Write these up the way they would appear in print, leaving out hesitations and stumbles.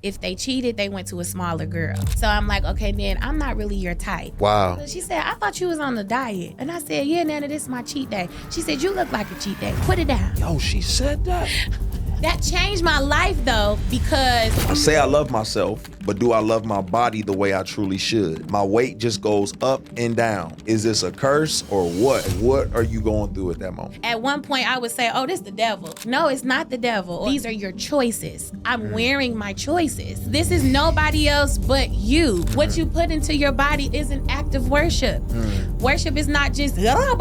if they cheated, they went to a smaller girl. So I'm like, okay, then I'm not really your type. Wow. So she said, I thought you was on the diet. And I said, yeah, Nana, this is my cheat day. She said, you look like a cheat day. Put it down. Yo, she said that. That changed my life though, because I say I love myself, but do I love my body the way I truly should? My weight just goes up and down. Is this a curse or what? What are you going through at that moment? at one point I would say, oh, this the devil. No, it's not the devil. These are your choices. I'm wearing my choices. This is nobody else but you. What you put into your body is an act of worship. Worship is not just, you know,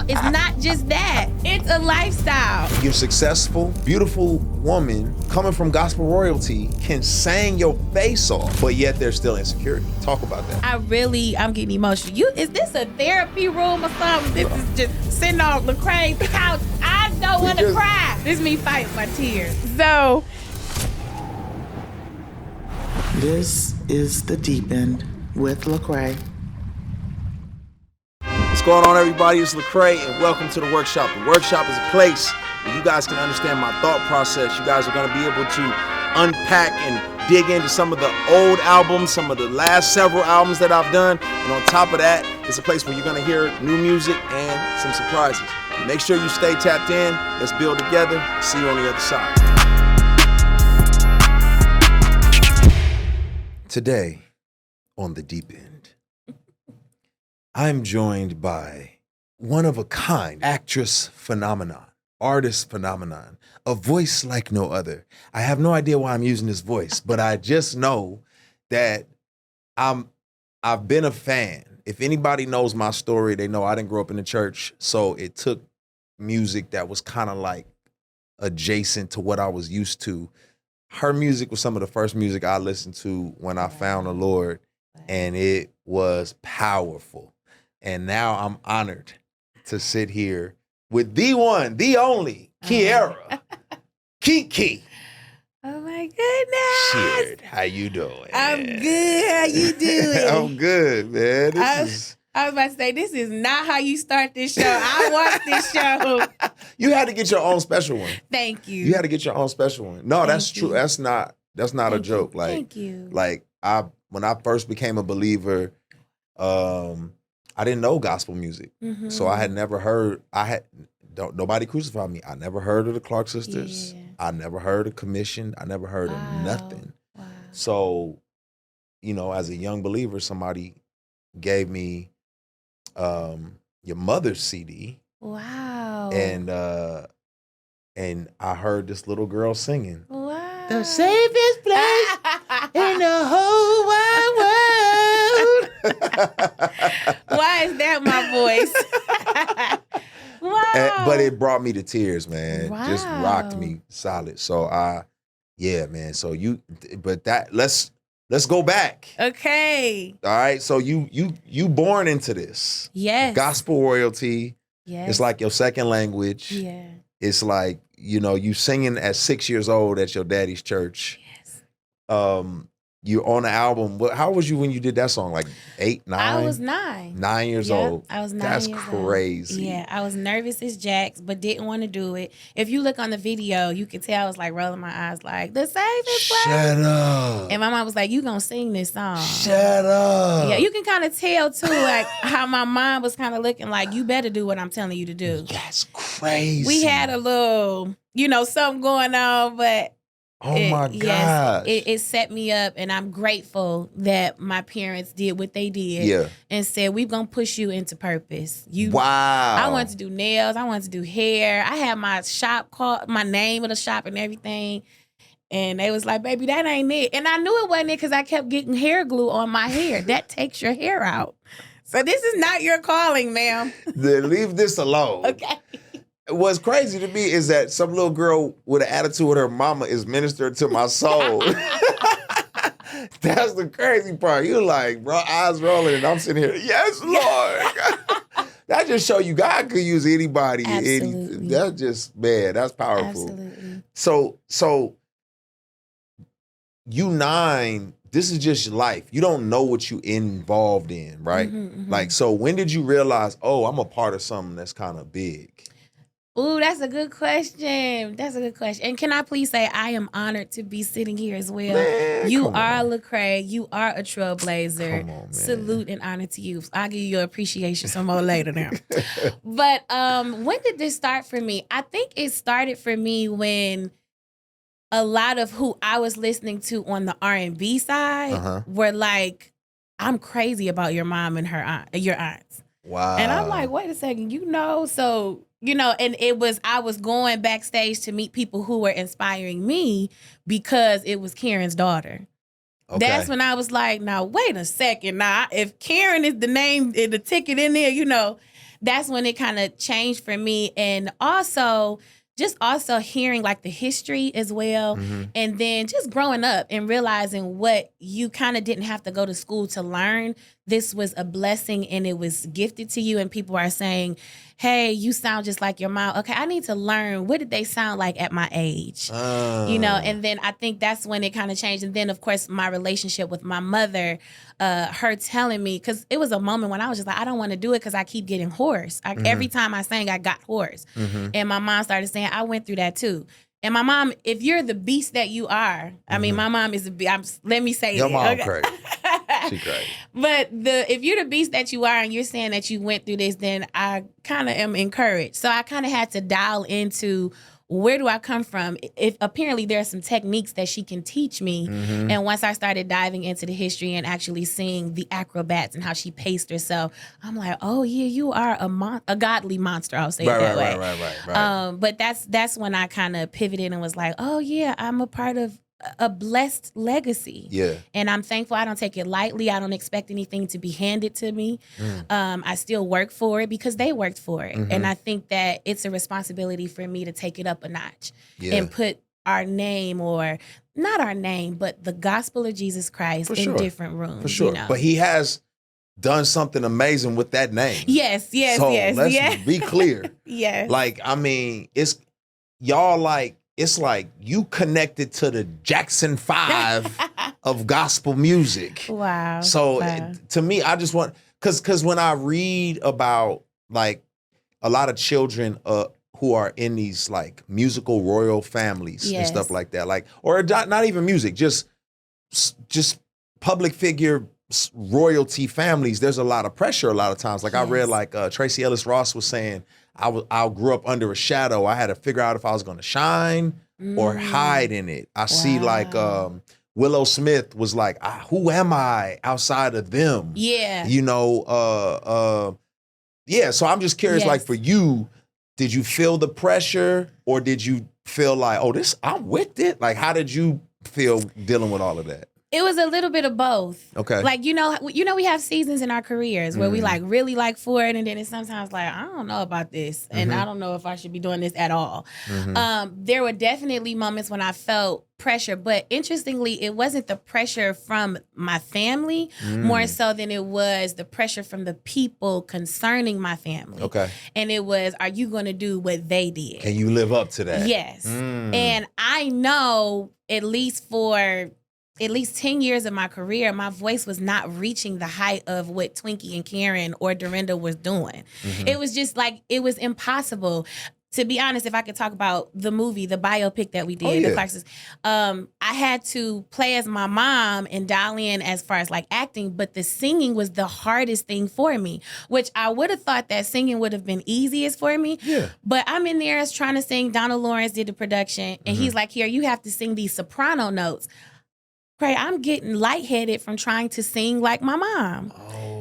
it's not just that. It's a lifestyle. You're successful, beautiful woman coming from gospel royalty can sing your face off, but yet there's still insecurity. Talk about that. I'm getting emotional. Is this a therapy room or something? This is just sitting on Lecrae's couch. I don't want to cry. This is me fighting my tears. So. This is The Deep End with Lecrae. What's going on, everybody? It's Lecrae, and welcome to the workshop. The workshop is a place where you guys can understand my thought process. You guys are going to be able to unpack and dig into some of the old albums, some of the last several albums that I've done. And on top of that, it's a place where you're going to hear new music and some surprises. Make sure you stay tapped in. Let's build together. See you on the other side. Today, on The Deep End, I'm joined by one of a kind actress phenomenon, artist phenomenon, a voice like no other. I have no idea why I'm using this voice, but I just know that I've been a fan. If anybody knows my story, they know I didn't grow up in the church, so it took music that was kind of like adjacent to what I was used to. Her music was some of the first music I listened to when I found the Lord, and it was powerful. And now I'm honored to sit here with the one, the only, Kierra, Kiki. Oh my goodness. Sheard, how you doing? I'm good. How you doing? I'm good, man. I was about to say, this is not how you start this show. I watched this show. You had to get your own special one. Thank you. You had to get your own special one. No, that's Thank you. true. That's not a joke. Like, Thank you. Like when I first became a believer, I didn't know gospel music. Mm-hmm. So I had never heard, nobody crucified me. I never heard of the Clark sisters. Yeah. I never heard of Commission. I never heard of nothing. Wow. So, you know, as a young believer, somebody gave me your mother's CD. Wow. And I heard this little girl singing. Wow. The safest place in the whole wide world. Why is that my voice? Wow. But it brought me to tears, man. Wow. Just rocked me solid. So man. So let's go back. Okay. All right. So you born into this. Yes. Gospel royalty. Yes. It's like your second language. Yeah. It's like, you know, you singing at 6 years old at your daddy's church. Yes. You're on the album. How old was you when you did that song? Like 8, 9? I was 9. 9 years old. I was 9 That's years crazy. old. Yeah, I was nervous as Jax, but didn't want to do it. If you look on the video, you can tell I was like rolling my eyes like, the safest place. Shut up. And my mom was like, you gonna sing this song. Shut up. Yeah, you can kind of tell too, like how my mom was kind of looking like, you better do what I'm telling you to do. That's crazy. We had a little, something going on, but oh my gosh. Yes, it set me up, and I'm grateful that my parents did what they did and said, we're going to push you into purpose. Wow. I wanted to do nails. I wanted to do hair. I had my shop called, my name of the shop and everything. And they was like, baby, that ain't it. And I knew it wasn't it because I kept getting hair glue on my hair. That takes your hair out. So this is not your calling, ma'am. Then leave this alone. Okay. What's crazy to me is that some little girl with an attitude with her mama is ministering to my soul. That's the crazy part. You're like, bro, eyes rolling, and I'm sitting here, yes, Lord. That just show you God could use anybody. Absolutely. That's just, man, that's powerful. Absolutely. So you 9, this is just your life. You don't know what you involved in, right? Mm-hmm, mm-hmm. Like, so when did you realize, oh, I'm a part of something that's kind of big? Ooh, that's a good question. That's a good question. And can I please say I am honored to be sitting here as well. Man, You come are on. Lecrae. You are a trailblazer. Come on, man. Salute and honor to you. I'll give you your appreciation some more later now. But when did this start for me? I think it started for me when a lot of who I was listening to on the R&B side were like, I'm crazy about your mom and your aunts. Wow. And I'm like, wait a second, so, and I was going backstage to meet people who were inspiring me because it was Karen's daughter. Okay. That's when I was like, now, wait a second. Now, if Karen is the name, the ticket in there, that's when it kind of changed for me. And also hearing like the history as well. And then just growing up and realizing what you kind of didn't have to go to school to learn. This was a blessing and it was gifted to you. And people are saying, hey, you sound just like your mom. Okay, I need to learn, what did they sound like at my age? And then I think that's when it kind of changed. And then, of course, my relationship with my mother, her telling me, because it was a moment when I was just like, I don't want to do it because I keep getting hoarse. Every time I sang, I got hoarse. And my mom started saying, I went through that too. And my mom, if you're the beast that you are, I mean, my mom is a beast. Let me say your it. Mom crazy. She crazy. But if you're the beast that you are and you're saying that you went through this, then I kind of am encouraged. So I kind of had to dial into, where do I come from? If apparently there are some techniques that she can teach me. And once I started diving into the history and actually seeing the acrobats and how she paced herself, I'm like, oh yeah, you are a godly monster. I'll say it that way. Right. But that's when I kind of pivoted and was like, oh yeah, I'm a part of a blessed legacy. Yeah. And I'm thankful. I don't take it lightly. I don't expect anything to be handed to me. I still work for it because they worked for it. And I think that it's a responsibility for me to take it up a notch and put our name, or not our name, but the gospel of Jesus Christ in different rooms. For sure. But he has done something amazing with that name. Yes. So let's be clear. Yes. Like, I mean, it's like you connected to the Jackson 5 of gospel music. Wow. So to me, I just want, because when I read about like a lot of children who are in these like musical royal families and stuff like that, like, or not even music, just public figure royalty families, there's a lot of pressure a lot of times. Like I read like Tracy Ellis Ross was saying, I grew up under a shadow. I had to figure out if I was going to shine or hide in it. I see like Willow Smith was like, who am I outside of them? Yeah. So I'm just curious, like for you, did you feel the pressure or did you feel like, I'm with it? Like, how did you feel dealing with all of that? It was a little bit of both. Okay. Like, we have seasons in our careers where we like really like for it. And then it's sometimes like, I don't know about this. And I don't know if I should be doing this at all. There were definitely moments when I felt pressure. But interestingly, it wasn't the pressure from my family more so than it was the pressure from the people concerning my family. Okay. And it was, are you going to do what they did? Can you live up to that? Yes. And I know at least 10 years of my career, my voice was not reaching the height of what Twinkie and Karen or Dorinda was doing. It was just like, it was impossible. To be honest, if I could talk about the movie, the biopic that we did, the Clarksons, I had to play as my mom and dial in as far as like acting, but the singing was the hardest thing for me, which I would have thought that singing would have been easiest for me. Yeah. But I'm in there trying to sing. Donald Lawrence did the production, and he's like, here, you have to sing these soprano notes. Craig, I'm getting lightheaded from trying to sing like my mom.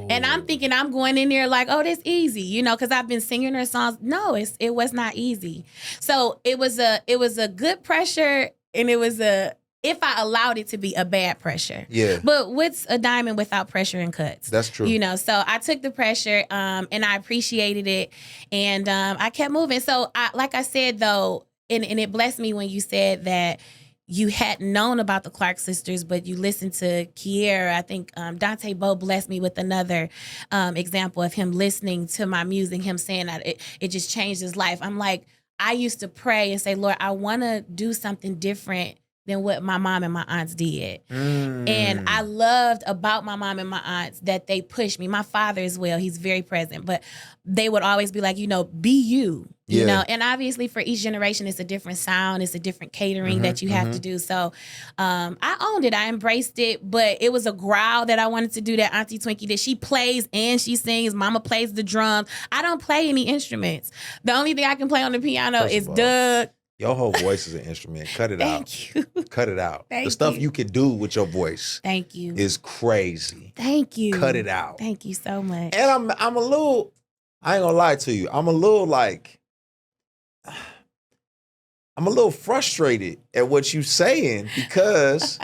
And I'm thinking I'm going in there like, oh, that's easy, because I've been singing her songs. No, it was not easy. So it was a good pressure, and it was if I allowed it to be a bad pressure. Yeah. But what's a diamond without pressure and cuts? That's true. So I took the pressure and I appreciated it, and I kept moving. So like I said, though, and it blessed me when you said that you hadn't known about the Clark sisters, but you listened to Kierra. I think Dante Bowe blessed me with another example of him listening to my music, him saying that it just changed his life. I'm like, I used to pray and say, Lord, I want to do something different than what my mom and my aunts did. And I loved about my mom and my aunts that they pushed me. My father as well, he's very present, but they would always be like, be you. You know, and obviously for each generation, it's a different sound, it's a different catering that you have to do. So I owned it, I embraced it, but it was a growl that I wanted to do that Auntie Twinkie did. She plays and she sings. Mama plays the drums. I don't play any instruments. The only thing I can play on the piano is Doug. Your whole voice is an instrument. Cut it out. Thank you. Cut it out. Thank the stuff you. you can do with your voice Thank you. is crazy. Thank you. Cut it out. Thank you so much. And I'm a little, I ain't gonna lie to you, I'm a little frustrated at what you saying because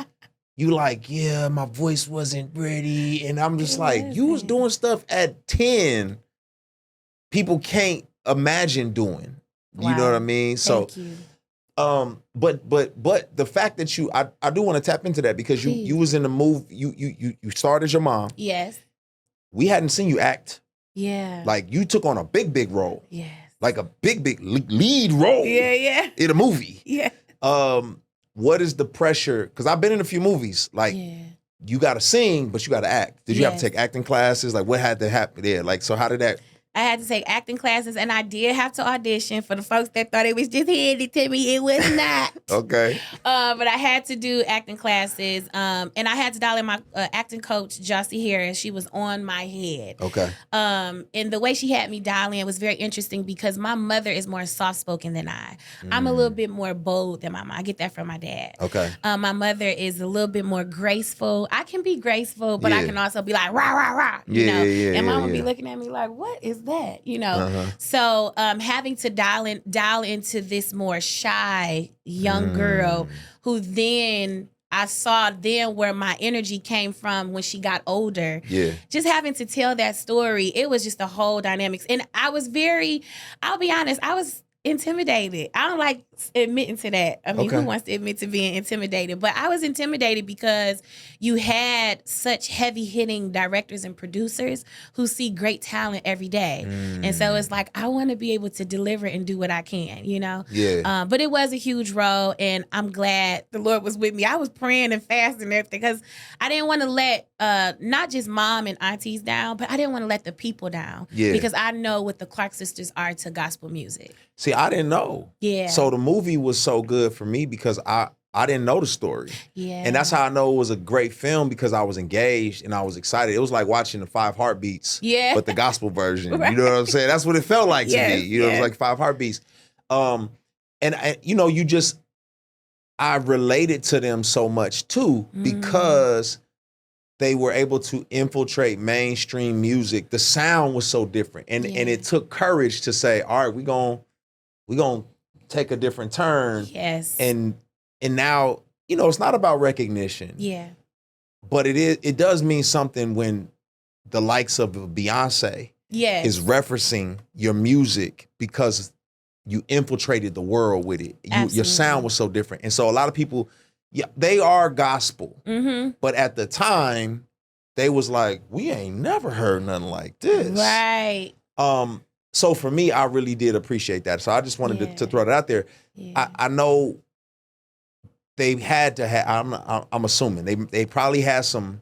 you like, yeah, my voice wasn't ready. And I'm just you was doing stuff at 10 people can't imagine doing. Wow. You know what I mean? So Thank you. but the fact that I do want to tap into that because you was in the movie, you starred as your mom. Yes. We hadn't seen you act. Yeah. Like you took on a big role. Yes. Like a big lead role. Yeah. In a movie. Yeah. What is the pressure? Because I've been in a few movies. Like you got to sing, but you got to act. Did you have to take acting classes? Like what had to happen there? Like so, how did that? I had to take acting classes, and I did have to audition. For the folks that thought it was just handed to me, it was not. Okay. But I had to do acting classes, and I had to dial in my acting coach, Jossie Harris. She was on my head. Okay. And the way she had me dial in was very interesting because my mother is more soft-spoken than I. I'm a little bit more bold than my mom. I get that from my dad. Okay. My mother is a little bit more graceful. I can be graceful, but I can also be like, rah, rah, rah, you know? And mama be looking at me like, what is that? So having to dial into this more shy young girl who then I saw then where my energy came from when she got older. Yeah. Just having to tell that story, it was just the whole dynamics. And I was I'll be honest, I was intimidated. I don't like admitting to that. I mean, who wants to admit to being intimidated? But I was intimidated because you had such heavy-hitting directors and producers who see great talent every day. And so it's like, I want to be able to deliver and do what I can, you know? Yeah. But it was a huge role, and I'm glad the Lord was with me. I was praying and fasting and everything because I didn't want to let not just mom and aunties down, but I didn't want to let the people down. Yeah. Because I know what the Clark sisters are to gospel music. See, I didn't know. Yeah. So the movie was so good for me because I didn't know the story. Yeah. And that's how I know it was a great film because I was engaged and I was excited. It was like watching the 5 Heartbeats, but the gospel version. Right. You know what I'm saying? That's what it felt like to me. You know, it was like 5 Heartbeats. And you know, I related to them so much too because they were able to infiltrate mainstream music. The sound was so different. And it took courage to say, all right, we're gonna take a different turn. Yes. And now, you know, it's not about recognition. Yeah. But it does mean something when the likes of Beyonce is referencing your music because you infiltrated the world with it. Your sound was so different. And so a lot of people, they are gospel. But at the time, they was like, we ain't never heard nothing like this. Right. So for me, I really did appreciate that. So I just wanted to throw that out there. Yeah. I know they had to have, I'm assuming, they probably had some,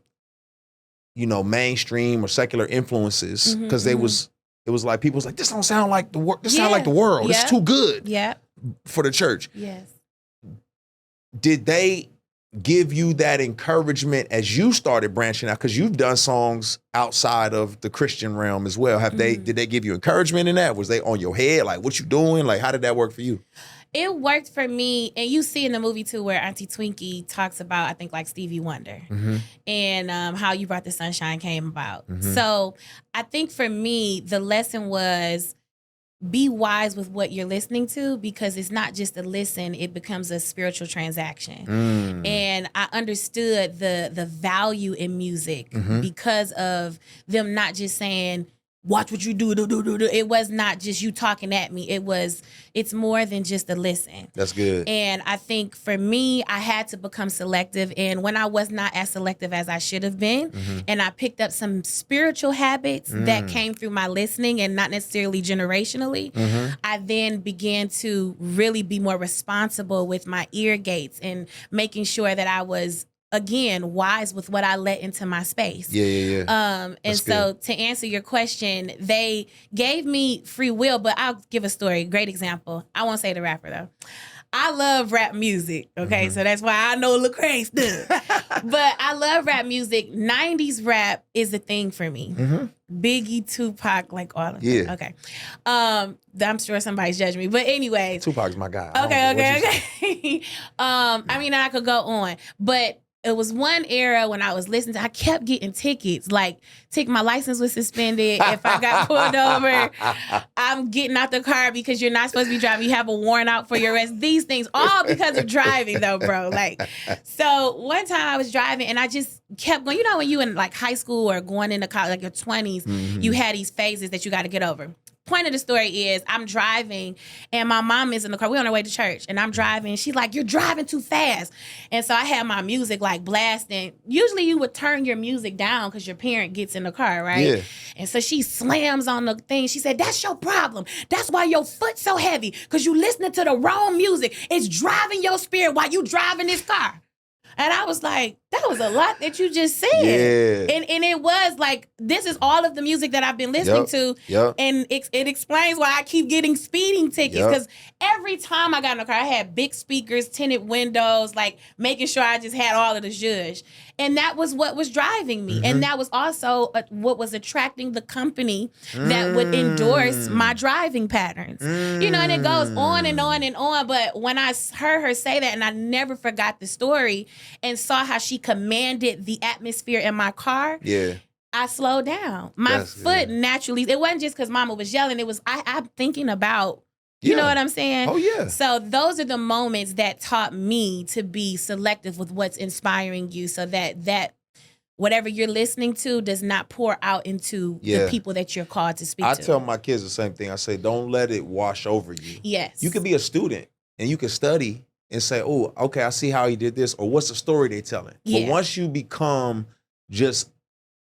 you know, mainstream or secular influences because it was like, people was like, this don't sound like the world. This sound like the world. It's too good for the church. Yes. Did they give you that encouragement as you started branching out? Because you've done songs outside of the Christian realm as well. Did they give you encouragement in that? Was they on your head? Like, what you doing? Like, how did that work for you? It worked for me. And you see in the movie too, where Auntie Twinkie talks about, I think, like Stevie Wonder and how You Brought the Sunshine came about. So I think for me, the lesson was, be wise with what you're listening to because it's not just a listen, it becomes a spiritual transaction. And I understood the value in music because of them not just saying, watch what you do. It was not just you talking at me. It's more than just a listen. That's good. And I think for me, I had to become selective. And when I was not as selective as I should have been, and I picked up some spiritual habits that came through my listening and not necessarily generationally, I then began to really be more responsible with my ear gates and making sure that I was, again, wise with what I let into my space. Yeah. And That's so to answer your question, they gave me free will, but I'll give a story. Great example. I won't say the rapper though. I love rap music, okay? So that's why I know Lecrae stuff. But I love rap music. 90s rap is a thing for me. Biggie, Tupac, like all of them. Okay. I'm sure somebody's judging me. But anyways. Tupac's my guy. Okay. I mean, I could go on. But it was one era when I was listening to, I kept getting tickets. Like, my license was suspended. If I got pulled over, I'm getting out the car because you're not supposed to be driving. You have a warrant out for your arrest. These things, all because of driving though, bro. Like, so one time I was driving and I just kept going. You know, when you in like high school or going into college, like your 20s, you had these phases that you got to get over. Point of the story is I'm driving and my mom is in the car. We're on our way to church and I'm driving. She's like, you're driving too fast. And so I had my music like blasting. Usually you would turn your music down because your parent gets in the car, right? Yeah. And so she slams on the thing. She said, that's your problem. That's why your foot's so heavy because you listening to the wrong music. It's driving your spirit while you driving this car. And I was like, that was a lot that you just said. Yeah. And it was like, this is all of the music that I've been listening to. And it explains why I keep getting speeding tickets. Because every time I got in the car, I had big speakers, tinted windows, like making sure I just had all of the zhuzh. And that was what was driving me. And that was also what was attracting the company that would endorse my driving patterns. You know, and it goes on and on and on. But when I heard her say that, and I never forgot the story, and saw how she commanded the atmosphere in my car, I slowed down. My foot naturally, it wasn't just because mama was yelling, it was, I'm thinking about, you know what I'm saying? Oh, yeah. So those are the moments that taught me to be selective with what's inspiring you so that whatever you're listening to does not pour out into the people that you're called to speak to. I tell my kids the same thing. I say, don't let it wash over you. Yes. You could be a student and you can study and say, oh, okay, I see how he did this, or what's the story they telling? But once you become just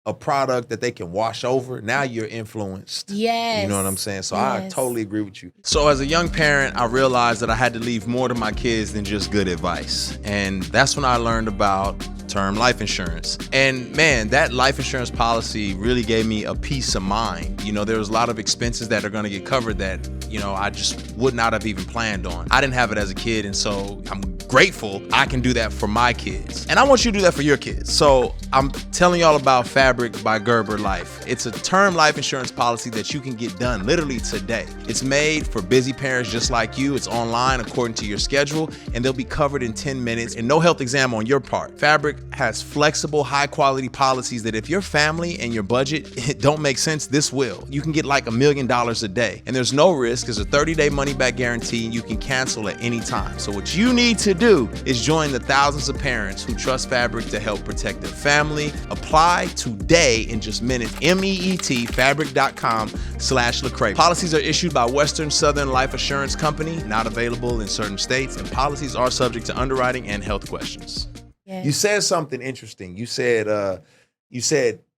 a product that they can wash over, now you're influenced. Yes. You know what I'm saying? So I totally agree with you. So as a young parent, I realized that I had to leave more to my kids than just good advice. And that's when I learned about term life insurance. And man, that life insurance policy really gave me a peace of mind. You know, there was a lot of expenses that are gonna get covered that, you know, I just would not have even planned on. I didn't have it as a kid, and so I'm grateful I can do that for my kids. And I want you to do that for your kids. So I'm telling y'all about Fabric by Gerber Life. It's a term life insurance policy that you can get done literally today. It's made for busy parents just like you. It's online according to your schedule, and they'll be covered in 10 minutes and no health exam on your part. Fabric has flexible, high quality policies that if your family and your budget don't make sense, this will. You can get like $1 million a day, and there's no risk. There's a 30-day money-back guarantee, and you can cancel at any time. So what you need to do is join the thousands of parents who trust Fabric to help protect their family. Apply today in just minutes. MEET, fabric.com/Lecrae. Policies are issued by Western Southern Life Assurance Company, not available in certain states, and policies are subject to underwriting and health questions. Yes. You said something interesting. You said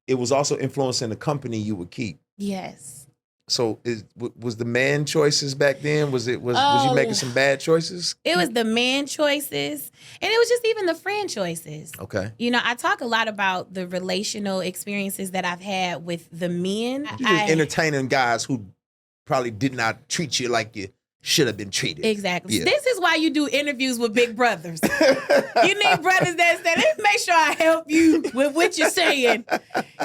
it was also influencing the company you would keep. Yes. So was the man choices back then? Was you making some bad choices? It was the man choices, and it was just even the friend choices. Okay. You know, I talk a lot about the relational experiences that I've had with the men. You just entertaining guys who probably did not treat you like you should have been treated. Exactly. Yeah. This is why you do interviews with big brothers. You need brothers that say, let me make sure I help you with what you're saying.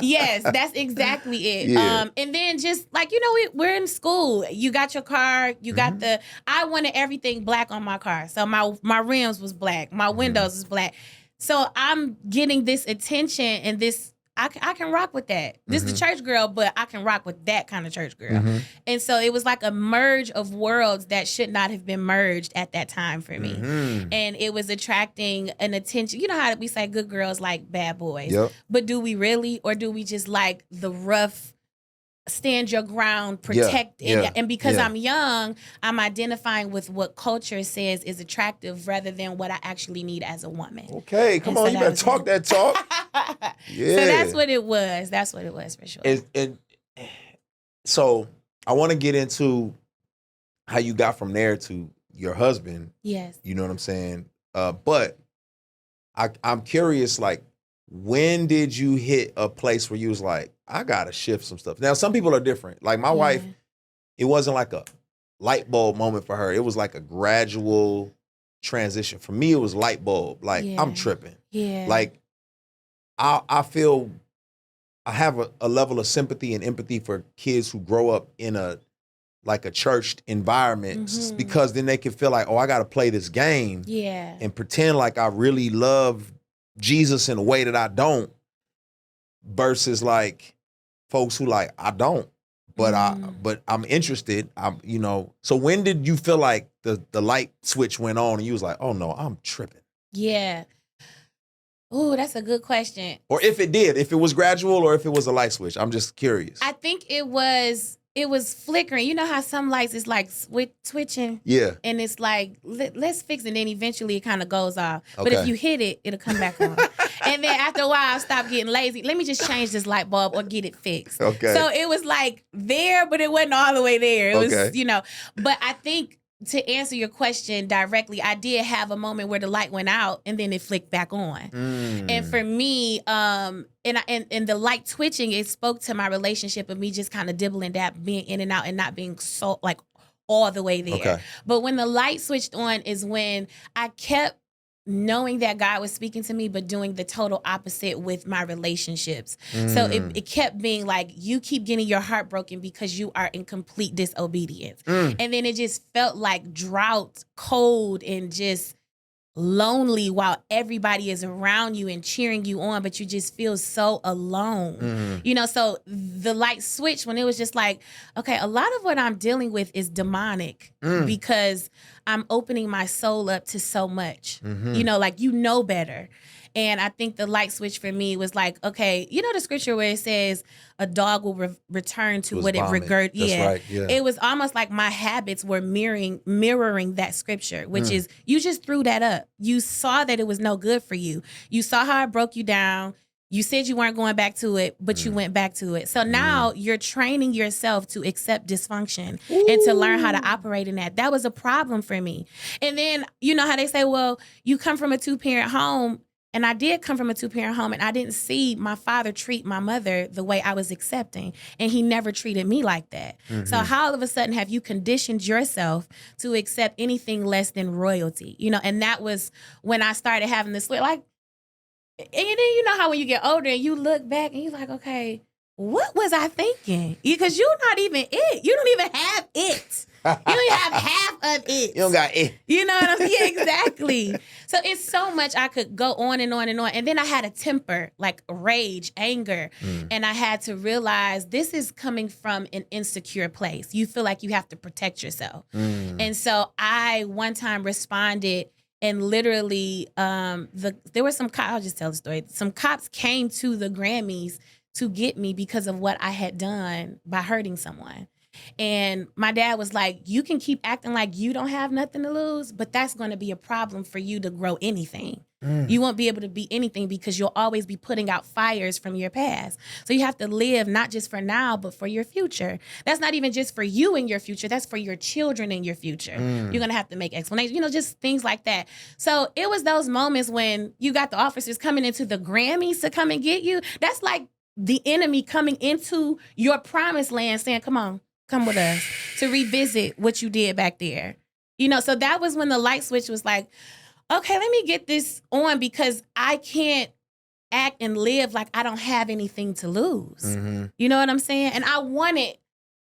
Yes, that's exactly it. Yeah. And then just like, you know, we're in school. You got your car. You got I wanted everything black on my car. So my rims was black. My windows was black. So I'm getting this attention and this, I can rock with that. This is the church girl, but I can rock with that kind of church girl. And so it was like a merge of worlds that should not have been merged at that time for me. And it was attracting an attention. You know how we say good girls like bad boys. Yep. But do we really? Or do we just like the rough stand your ground, protect it. And because yeah. I'm young, I'm identifying with what culture says is attractive rather than what I actually need as a woman. Okay, come on, you better talk that talk. Yeah. So that's what it was. That's what it was for sure. And so I want to get into how you got from there to your husband. Yes. You know what I'm saying? But I'm curious, like, when did you hit a place where you was like, I gotta shift some stuff? Now, some people are different. Like my wife, it wasn't like a light bulb moment for her. It was like a gradual transition. For me, it was light bulb. Like, I'm tripping. Yeah. Like, I feel I have a level of sympathy and empathy for kids who grow up in a church environment, because then they can feel like, oh, I got to play this game and pretend like I really love Jesus in a way that I don't, versus like folks who like, I don't, but I'm interested. So when did you feel like the light switch went on and you was like, oh no, I'm tripping? Yeah. Ooh, that's a good question. Or if it was gradual or if it was a light switch. I'm just curious. I think it was flickering. You know how some lights is like twitching? Yeah. And it's like, let's fix it. And then eventually it kind of goes off. Okay. But if you hit it, it'll come back on. And then after a while, I stop getting lazy. Let me just change this light bulb or get it fixed. Okay. So it was like there, but it wasn't all the way there. It was, but I think, to answer your question directly, I did have a moment where the light went out and then it flicked back on. And for me, and the light twitching, it spoke to my relationship of me just kind of dibbling that, being in and out and not being so like all the way there. Okay. But when the light switched on is when I kept knowing that God was speaking to me, but doing the total opposite with my relationships. So it kept being like, you keep getting your heart broken because you are in complete disobedience. And then it just felt like drought, cold, and just lonely while everybody is around you and cheering you on, but you just feel so alone. So the light switch when it was just like, okay, a lot of what I'm dealing with is demonic because I'm opening my soul up to so much, better. And I think the light switch for me was like, okay, the scripture where it says a dog will return to what it regurgitated. Yeah. Right, yeah. It was almost like my habits were mirroring that scripture, which is you just threw that up. You saw that it was no good for you. You saw how it broke you down. You said you weren't going back to it, but you went back to it. So now you're training yourself to accept dysfunction and to learn how to operate in that. That was a problem for me. And then, you know how they say, well, you come from a 2-parent home. And I did come from a 2-parent home, and I didn't see my father treat my mother the way I was accepting. And he never treated me like that. So how all of a sudden have you conditioned yourself to accept anything less than royalty? And that was when I started having this, like, and then you know how when you get older and you look back and you're like, okay, what was I thinking? Because you're not even it. You don't even have it. You don't even have half of it. You don't got it. You know what I'm saying? Yeah, exactly. So it's so much I could go on and on and on. And then I had a temper, like rage, anger. And I had to realize this is coming from an insecure place. You feel like you have to protect yourself. And so I one time responded and literally there were some cops, I'll just tell the story. Some cops came to the GRAMMYs to get me because of what I had done by hurting someone. And my dad was like, you can keep acting like you don't have nothing to lose, but that's going to be a problem for you to grow anything. You won't be able to be anything because you'll always be putting out fires from your past. So you have to live not just for now, but for your future. That's not even just for you in your future. That's for your children in your future. You're going to have to make explanations, just things like that. So it was those moments when you got the officers coming into the GRAMMYs to come and get you. That's like the enemy coming into your promised land saying, come with us to revisit what you did back there. So that was when the light switch was like, okay, let me get this on because I can't act and live like I don't have anything to lose. You know what I'm saying? And I wanted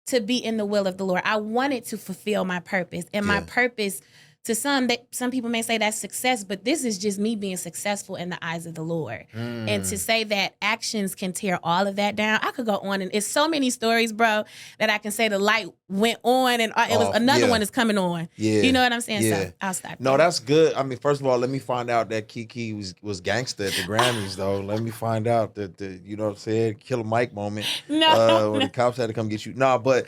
to be in the will of the Lord. I wanted to fulfill my purpose. And my purpose to some people may say that's success, but this is just me being successful in the eyes of the Lord. And to say that actions can tear all of that down, I could go on, and it's so many stories, bro, that I can say the light went on and it was another one is coming on. Yeah. You know what I'm saying? Yeah. So I'll stop. No, that's good. I mean, first of all, let me find out that Kiki was gangster at the Grammys, though. Let me find out that you know what I'm saying, Killer Mike moment. When the cops had to come get you. No, but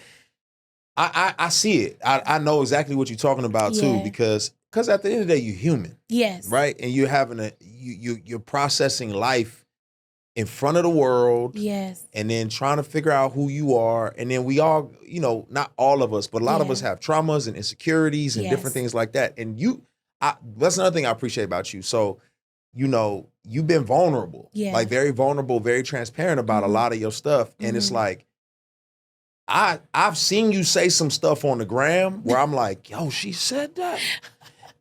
I see it. I know exactly what you're talking about too, because at the end of the day, you're human. Yes. Right? And you're having you're processing life in front of the world. Yes. And then trying to figure out who you are. And then we all, you know, not all of us, but a lot of us have traumas and insecurities and different things like that. And that's another thing I appreciate about you. So, you know, you've been vulnerable. Yeah. Like very vulnerable, very transparent about a lot of your stuff. And it's like, I've seen you say some stuff on the gram where I'm like, yo, she said that.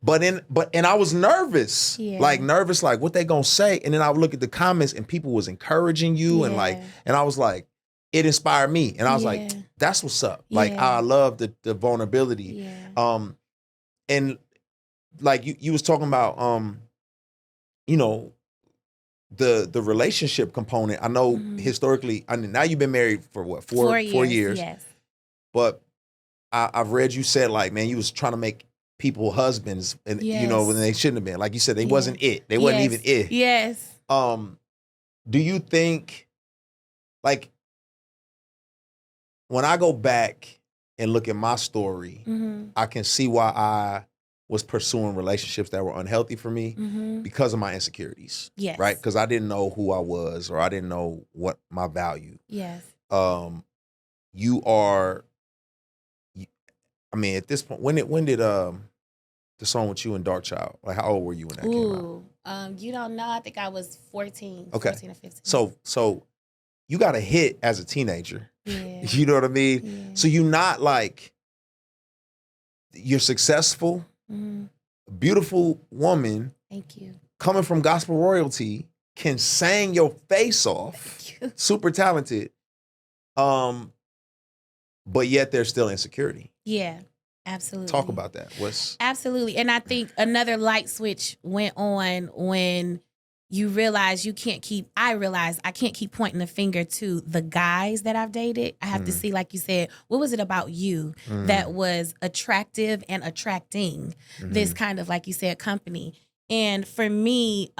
And I was nervous, like what they gonna say. And then I would look at the comments and people was encouraging you and I was like, it inspired me. And I was like, that's what's up. Like, I love the vulnerability. Yeah. And like you was talking about, you know, the relationship component. I know historically, I mean, now you've been married for what, four years. Yes. But I've read you said like, man, you was trying to make people husbands and you know, when they shouldn't have been. Like you said, they wasn't it. They wasn't even it. Yes. Do you think, like, when I go back and look at my story, I can see why I was pursuing relationships that were unhealthy for me because of my insecurities. Yes. Right? Because I didn't know who I was, or I didn't know what my value. Yes. You are, I mean, at this point, when did the song with you and Dark Child, like how old were you when that came out? You don't know. I think I was 14, okay. 14 or 15. So you got a hit as a teenager. Yeah. You know what I mean? Yeah. So you're not like, you're successful, beautiful woman. Thank you. Coming from gospel royalty, can sing your face off. Super talented. But yet there's still insecurity. Yeah, absolutely. Talk about that. Absolutely. And I think another light switch went on when you realize I realized I can't keep pointing the finger to the guys that I've dated. I have to see, like you said, what was it about you that was attractive and attracting this kind of, like you said, company. And for me,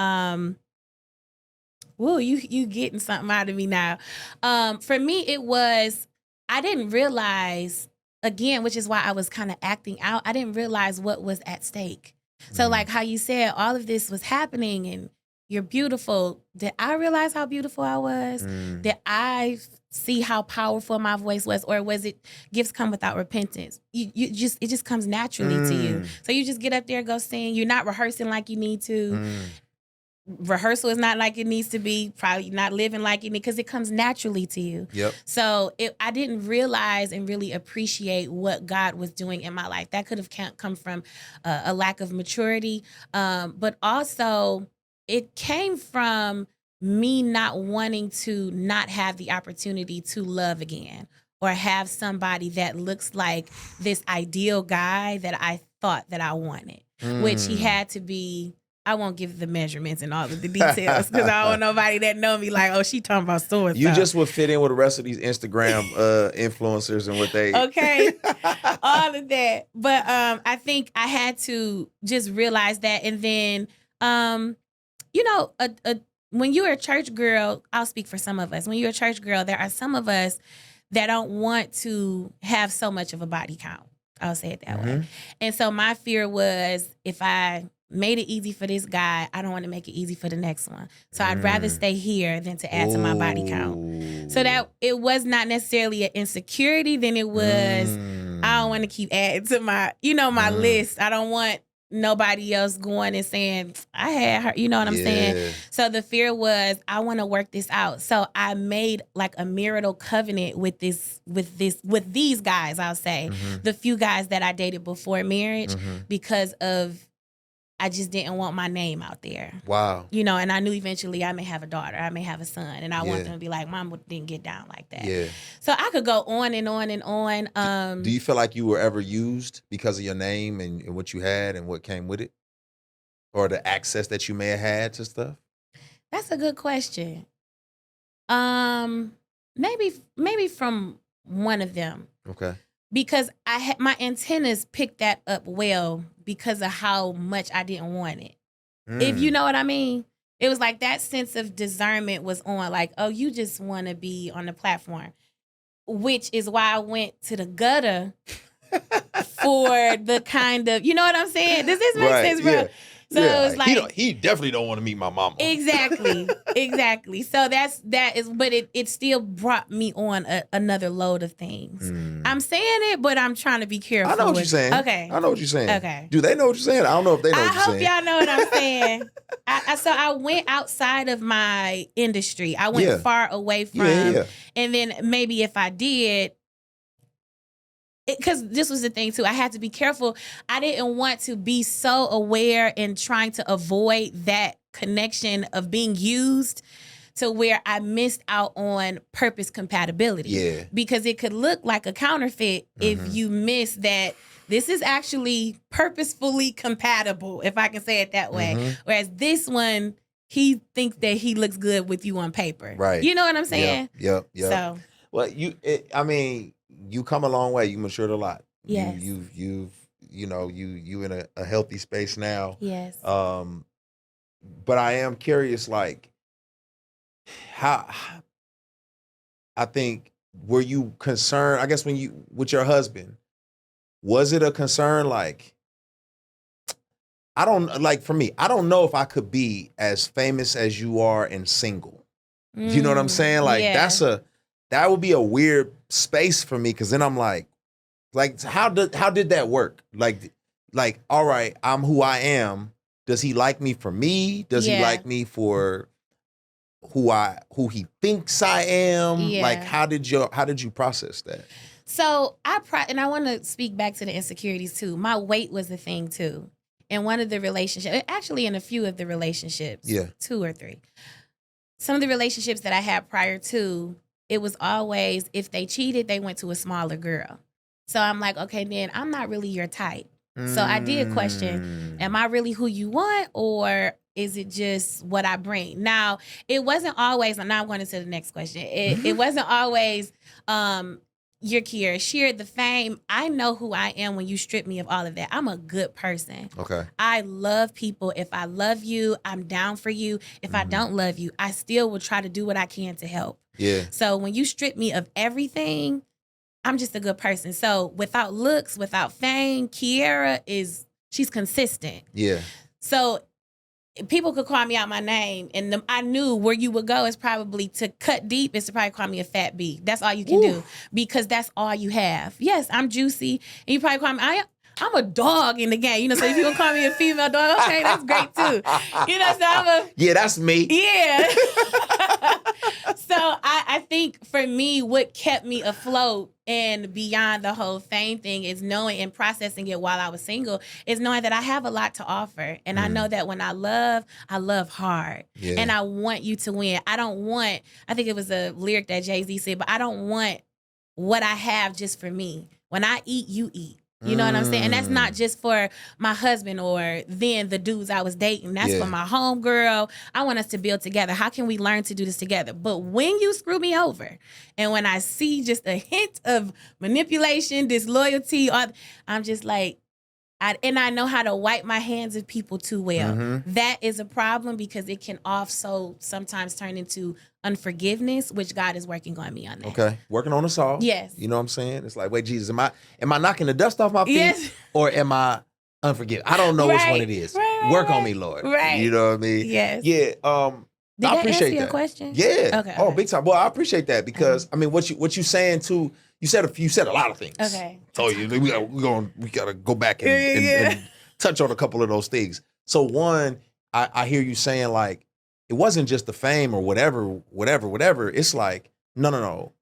you getting something out of me now. For me, it was, I didn't realize, again, which is why I was kind of acting out, I didn't realize what was at stake. So like how you said, all of this was happening and you're beautiful. Did I realize how beautiful I was? Did I see how powerful my voice was? Or was it gifts come without repentance? It just comes naturally to you. So you just get up there and go sing. You're not rehearsing like you need to. Rehearsal is not like it needs to be. Probably not living like you need, because it comes naturally to you. Yep. So I didn't realize and really appreciate what God was doing in my life. That could have come from a lack of maturity, but also it came from me not wanting to not have the opportunity to love again, or have somebody that looks like this ideal guy that I thought that I wanted, which he had to be. I won't give the measurements and all of the details because I don't want nobody that know me like, oh, she talking about so and so. You just would fit in with the rest of these Instagram influencers and what they... Okay, all of that. But I think I had to just realize that. And then, you know, when you're a church girl, I'll speak for some of us. When you're a church girl, there are some of us that don't want to have so much of a body count. I'll say it that way. And so my fear was, if I made it easy for this guy, I don't want to make it easy for the next one. So I'd rather stay here than to add to my body count. So that it was not necessarily an insecurity, than it was, I don't want to keep adding to my, my list. I don't want nobody else going and saying, I had her, you know what I'm saying? So the fear was, I want to work this out. So I made like a marital covenant with these guys, I'll say, the few guys that I dated before marriage, because of, I just didn't want my name out there. Wow. You know, and I knew eventually I may have a daughter, I may have a son, and I want Yeah. them to be like, Mom didn't get down like that. Yeah. So I could go on and on and on. Do you feel like you were ever used because of your name and what you had and what came with it? Or the access that you may have had to stuff? That's a good question. Maybe from one of them. Okay. Because I had my antennas picked that up well because of how much I didn't want it. If you know what I mean. It was like that sense of discernment was on, like, oh, you just want to be on the platform. Which is why I went to the gutter for the kind of, you know what I'm saying? Does this make sense, bro? Yeah. So it was like he definitely don't want to meet my mama. Exactly. So but it still brought me on another load of things. I'm saying it, but I'm trying to be careful. I know what you're saying. Okay. I know what you're saying. Okay. Do they know what you're saying? I don't know if they know what you're saying. I hope y'all know what I'm saying. So I went outside of my industry. I went far away from, and then maybe if I did, because this was the thing too, I had to be careful. I didn't want to be so aware and trying to avoid that connection of being used to where I missed out on purpose compatibility. Yeah. Because it could look like a counterfeit if you miss that this is actually purposefully compatible, if I can say it that way. Whereas this one, he thinks that he looks good with you on paper. Right. You know what I'm saying? Yep. So. Well, you come a long way. You matured a lot. Yes. You in a healthy space now. Yes. But I am curious, like, how, I think, were you concerned, I guess with your husband, was it a concern, like, for me, I don't know if I could be as famous as you are and single. You know what I'm saying? Like, that would be a weird space for me, because then I'm like, how did that work? Like, all right, I'm who I am. Does he like me for me? Does he like me for who he thinks I am? Yeah. Like, how did you process that? So and I want to speak back to the insecurities too. My weight was a thing too. In one of the relationships, actually in a few of the relationships, 2 or 3. Some of the relationships that I had prior to, it was always, if they cheated, they went to a smaller girl. So I'm like, okay, then I'm not really your type. So I did question, am I really who you want, or is it just what I bring? Now, it wasn't always, and now I'm going into the next question. It wasn't always, you're Kierra Sheard, the fame. I know who I am when you strip me of all of that. I'm a good person. Okay. I love people. If I love you, I'm down for you. If I don't love you, I still will try to do what I can to help. Yeah. So when you strip me of everything, I'm just a good person. So without looks, without fame, Kierra she's consistent. Yeah. So people could call me out my name, and I knew where you would go is probably to cut deep is to probably call me a fat B. That's all you can do, because that's all you have. Yes, I'm juicy, and you probably call me, I'm a dog in the game, so if you gonna call me a female dog, okay, that's great too. So yeah, that's me. Yeah. So I think for me, what kept me afloat and beyond the whole fame thing is knowing and processing it while I was single, is knowing that I have a lot to offer. And I know that when I love hard. Yeah. And I want you to win. I think it was a lyric that Jay-Z said, but I don't want what I have just for me. When I eat, you eat. You know what I'm saying? And that's not just for my husband or then the dudes I was dating. That's for my homegirl. I want us to build together. How can we learn to do this together? But when you screw me over, and when I see just a hint of manipulation, disloyalty, I'm just like, I know how to wipe my hands of people too well. That is a problem, because it can also sometimes turn into unforgiveness, which God is working on me on that. Okay, working on us all. Yes. You know what I'm saying? It's like, wait, Jesus, am I knocking the dust off my feet? Yes. Or am I unforgiving? I don't know which one it is. Work on me, Lord. Right. You know what I mean? Yes. Yeah. Did I that appreciate answer your that. question? Yeah. Okay. Oh, big time. Well, I appreciate that, because I mean, what you saying too? You said a lot of things. Okay. So we gotta go back and touch on a couple of those things. So one, I hear you saying, like, it wasn't just the fame or whatever. It's like, no.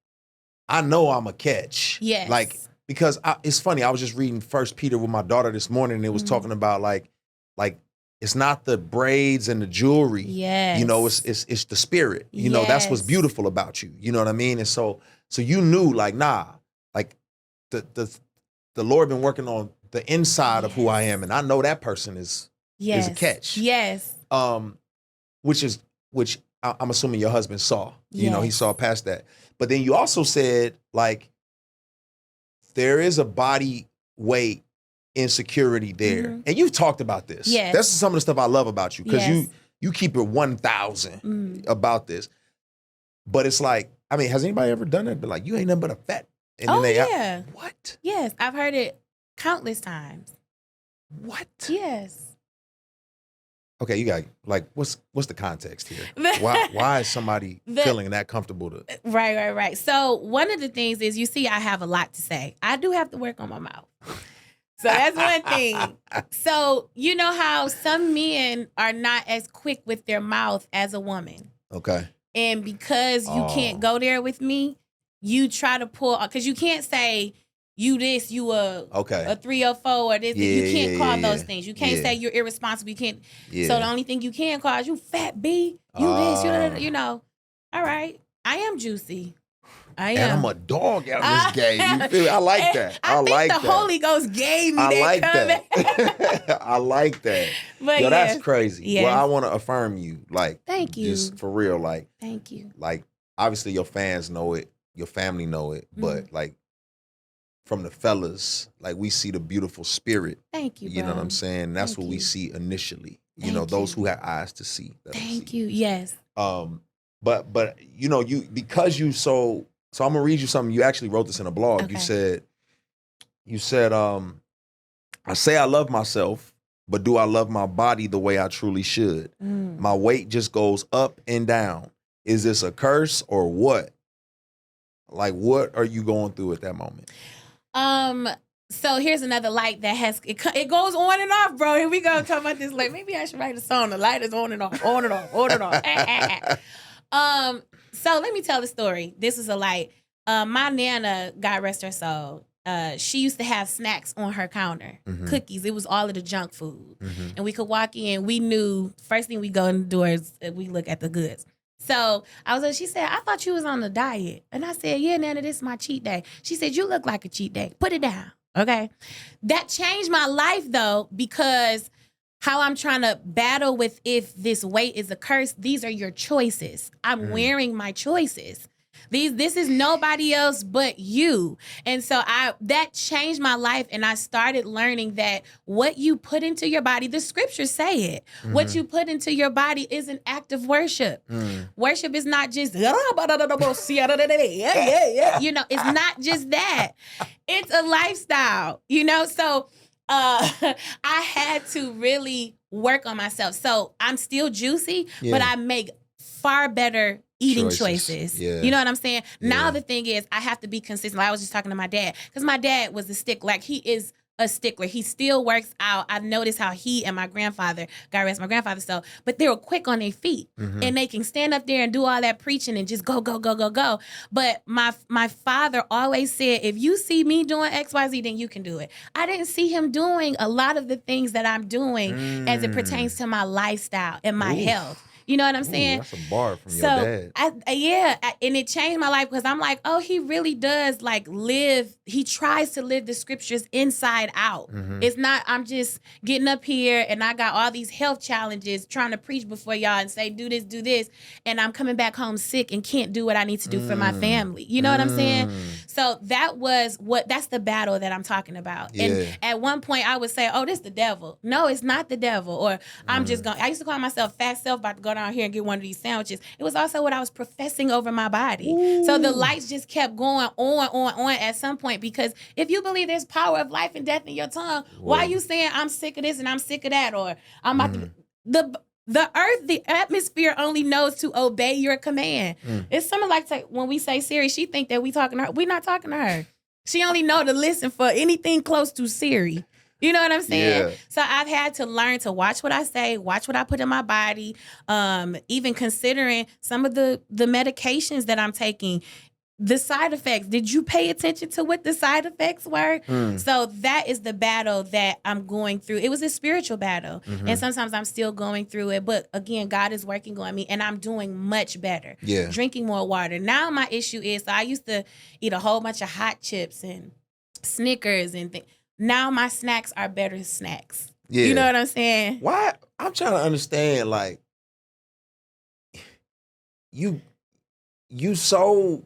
I know I'm a catch. Yes. Like, because it's funny. I was just reading 1 Peter with my daughter this morning, and it was talking about like it's not the braids and the jewelry. Yes. You know, it's the spirit. You know, that's what's beautiful about you. You know what I mean? And so you knew, like, nah, like the Lord been working on the inside of who I am, and I know that person is a catch. Yes. Which I'm assuming your husband saw. You know, he saw past that. But then you also said, like, there is a body weight insecurity there. And you've talked about this. Yes. That's some of the stuff I love about you, because you keep it 1,000 about this. But it's like, I mean, has anybody ever done that? But like, you ain't nothing but a fat. And then what? Yes, I've heard it countless times. What? Yes. Okay, you got, like, what's the context here? Why is somebody feeling that comfortable to? Right. So one of the things is, you see, I have a lot to say. I do have to work on my mouth. So that's one thing. So you know how some men are not as quick with their mouth as a woman. Okay. And because you can't go there with me, you try to pull, because you can't say you this, you a 3 or 4 or this. You can't call those things. You can't say you're irresponsible. You can't. So the only thing you can call is you fat B, you this, you know. All right. I am juicy. I am. And I'm a dog out of this game. You feel me? I like that. I think the Holy Ghost gave me that. I like that. But that's crazy. Yes. Well, I want to affirm you. Like, thank you. Just for real. Like, thank you. Like, obviously your fans know it, your family know it, but like, from the fellas, like, we see the beautiful spirit. Thank you, You know what I'm saying? That's what we see initially. You know, those who have eyes to see. Thank you. Yes. But you know, because you so I'm gonna read you something. You actually wrote this in a blog. Okay. You said, I say I love myself, but do I love my body the way I truly should? My weight just goes up and down. Is this a curse or what? Like, what are you going through at that moment? So here's another light that has, it goes on and off, bro. Here we go, talking about this light. Maybe I should write a song. The light is on and off, on and off, on and off. So let me tell the story. This is a light. My Nana, God rest her soul, she used to have snacks on her counter, cookies. It was all of the junk food. And we could walk in. We knew, first thing we go in the doors, we look at the goods. So she said, I thought you was on a diet. And I said, yeah, Nana, this is my cheat day. She said, you look like a cheat day. Put it down. Okay. That changed my life, though, because how I'm trying to battle with if this weight is a curse, these are your choices. I'm wearing my choices. This is nobody else but you. And so that changed my life, and I started learning that what you put into your body, the scriptures say it. What you put into your body is an act of worship. Worship is not just you know, it's not just that. It's a lifestyle, you know? So I had to really work on myself. So I'm still juicy, but I make far better eating choices. You know what I'm saying? Now the thing is, I have to be consistent. Like, I was just talking to my dad, because my dad was a stickler. Like, he is a stickler. He still works out. I noticed how he and my grandfather, God rest my grandfather, so, but they were quick on their feet. And they can stand up there and do all that preaching and just go, go, go, go, go. But my father always said, if you see me doing X, Y, Z, then you can do it. I didn't see him doing a lot of the things that I'm doing as it pertains to my lifestyle and my health. You know what I'm saying? That's a bar from your dad. And it changed my life, because I'm like, oh, he really does like live. He tries to live the scriptures inside out. It's not, I'm just getting up here and I got all these health challenges trying to preach before y'all and say, do this. And I'm coming back home sick and can't do what I need to do for my family. You know what I'm saying? So that's the battle that I'm talking about. And at one point I would say, oh, this the devil. No, it's not the devil. Or I used to call myself fat self, about to go down here and get one of these sandwiches. It was also what I was professing over my body. So the lights just kept going on at some point, because if you believe there's power of life and death in your tongue, why are you saying I'm sick of this and I'm sick of that, or I'm about to... The earth, the atmosphere only knows to obey your command. It's something like when we say Siri, she think that we talking to her. We're not talking to her. She only know to listen for anything close to Siri. You know what I'm saying? Yeah. So I've had to learn to watch what I say, watch what I put in my body, even considering some of the medications that I'm taking. the side effects. Did you pay attention to what the side effects were? So that is the battle that I'm going through. It was a spiritual battle. And sometimes I'm still going through it. But again, God is working on me and I'm doing much better. Yeah. Drinking more water. Now my issue is, so I used to eat a whole bunch of hot chips and Snickers and things. Now my snacks are better snacks. Yeah. You know what I'm saying? Why? I'm trying to understand, like, you so...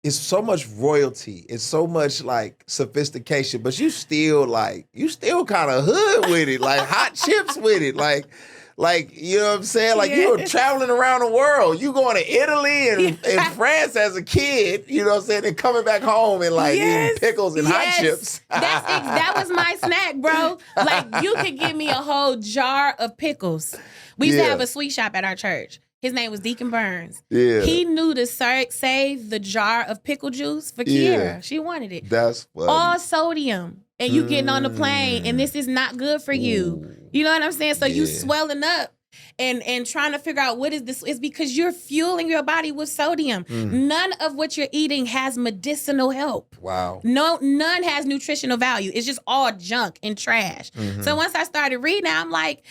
It's so much royalty. It's so much like sophistication, but you still kind of hood with it, like hot chips with it, like you know what I'm saying? Like you were traveling around the world. You going to Italy and France as a kid, you know what I'm saying? And coming back home and like eating pickles and hot chips. That was my snack, bro. Like you could give me a whole jar of pickles. We used to have a sweet shop at our church. His name was Deacon Burns. Yeah. He knew to save the jar of pickle juice for Kierra. She wanted it. That's funny. All sodium. And you getting on the plane, and this is not good for you. You know what I'm saying? So you swelling up and trying to figure out what is this. It's because you're fueling your body with sodium. None of what you're eating has medicinal help. Wow. None has nutritional value. It's just all junk and trash. So once I started reading, I'm like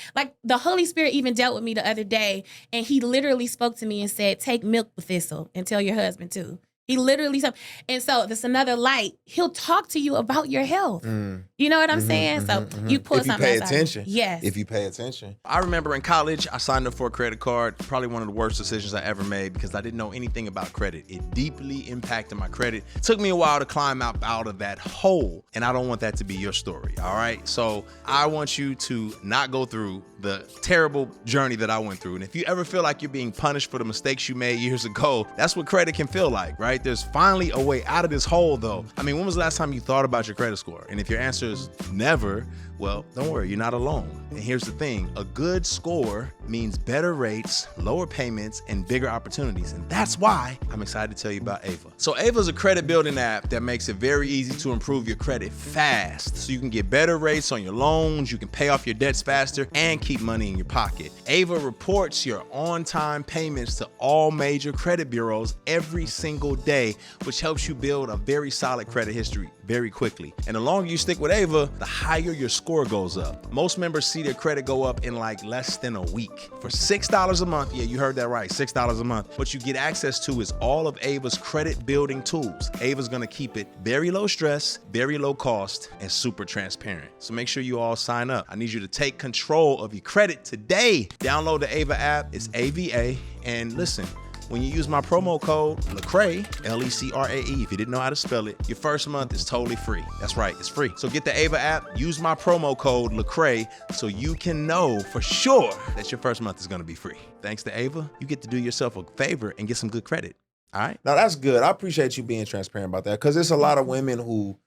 the Holy Spirit even dealt with me the other day, and he literally spoke to me and said, take milk with thistle and tell your husband too. He literally said, and so that's another light. He'll talk to you about your health. You know what I'm saying? So you pull something. If you pay attention. Yes. If you pay attention. I remember in college, I signed up for a credit card. Probably one of the worst decisions I ever made because I didn't know anything about credit. It deeply impacted my credit. It took me a while to climb out of that hole, and I don't want that to be your story, all right? So I want you to not go through the terrible journey that I went through. And if you ever feel like you're being punished for the mistakes you made years ago, that's what credit can feel like, right? There's finally a way out of this hole, though. I mean, when was the last time you thought about your credit score? And if your answer is never, well, don't worry, you're not alone. And here's the thing, a good score means better rates, lower payments, and bigger opportunities. And that's why I'm excited to tell you about Ava. So Ava is a credit building app that makes it very easy to improve your credit fast. So you can get better rates on your loans, you can pay off your debts faster, and keep money in your pocket. Ava reports your on-time payments to all major credit bureaus every single day, which helps you build a very solid credit history very quickly. And the longer you stick with Ava, the higher your score goes up. Most members see their credit go up in like less than a week. For $6 a month, yeah, you heard that right, $6 a month, what you get access to is all of Ava's credit building tools. Ava's gonna keep it very low stress, very low cost, and super transparent. So make sure you all sign up. I need you to take control of your credit today. Download the Ava app, it's AVA, and listen, when you use my promo code Lecrae, Lecrae, if you didn't know how to spell it, your first month is totally free. That's right, it's free. So get the Ava app, use my promo code Lecrae so you can know for sure that your first month is gonna be free. Thanks to Ava, you get to do yourself a favor and get some good credit. All right? Now that's good. I appreciate you being transparent about that because there's a lot of women who,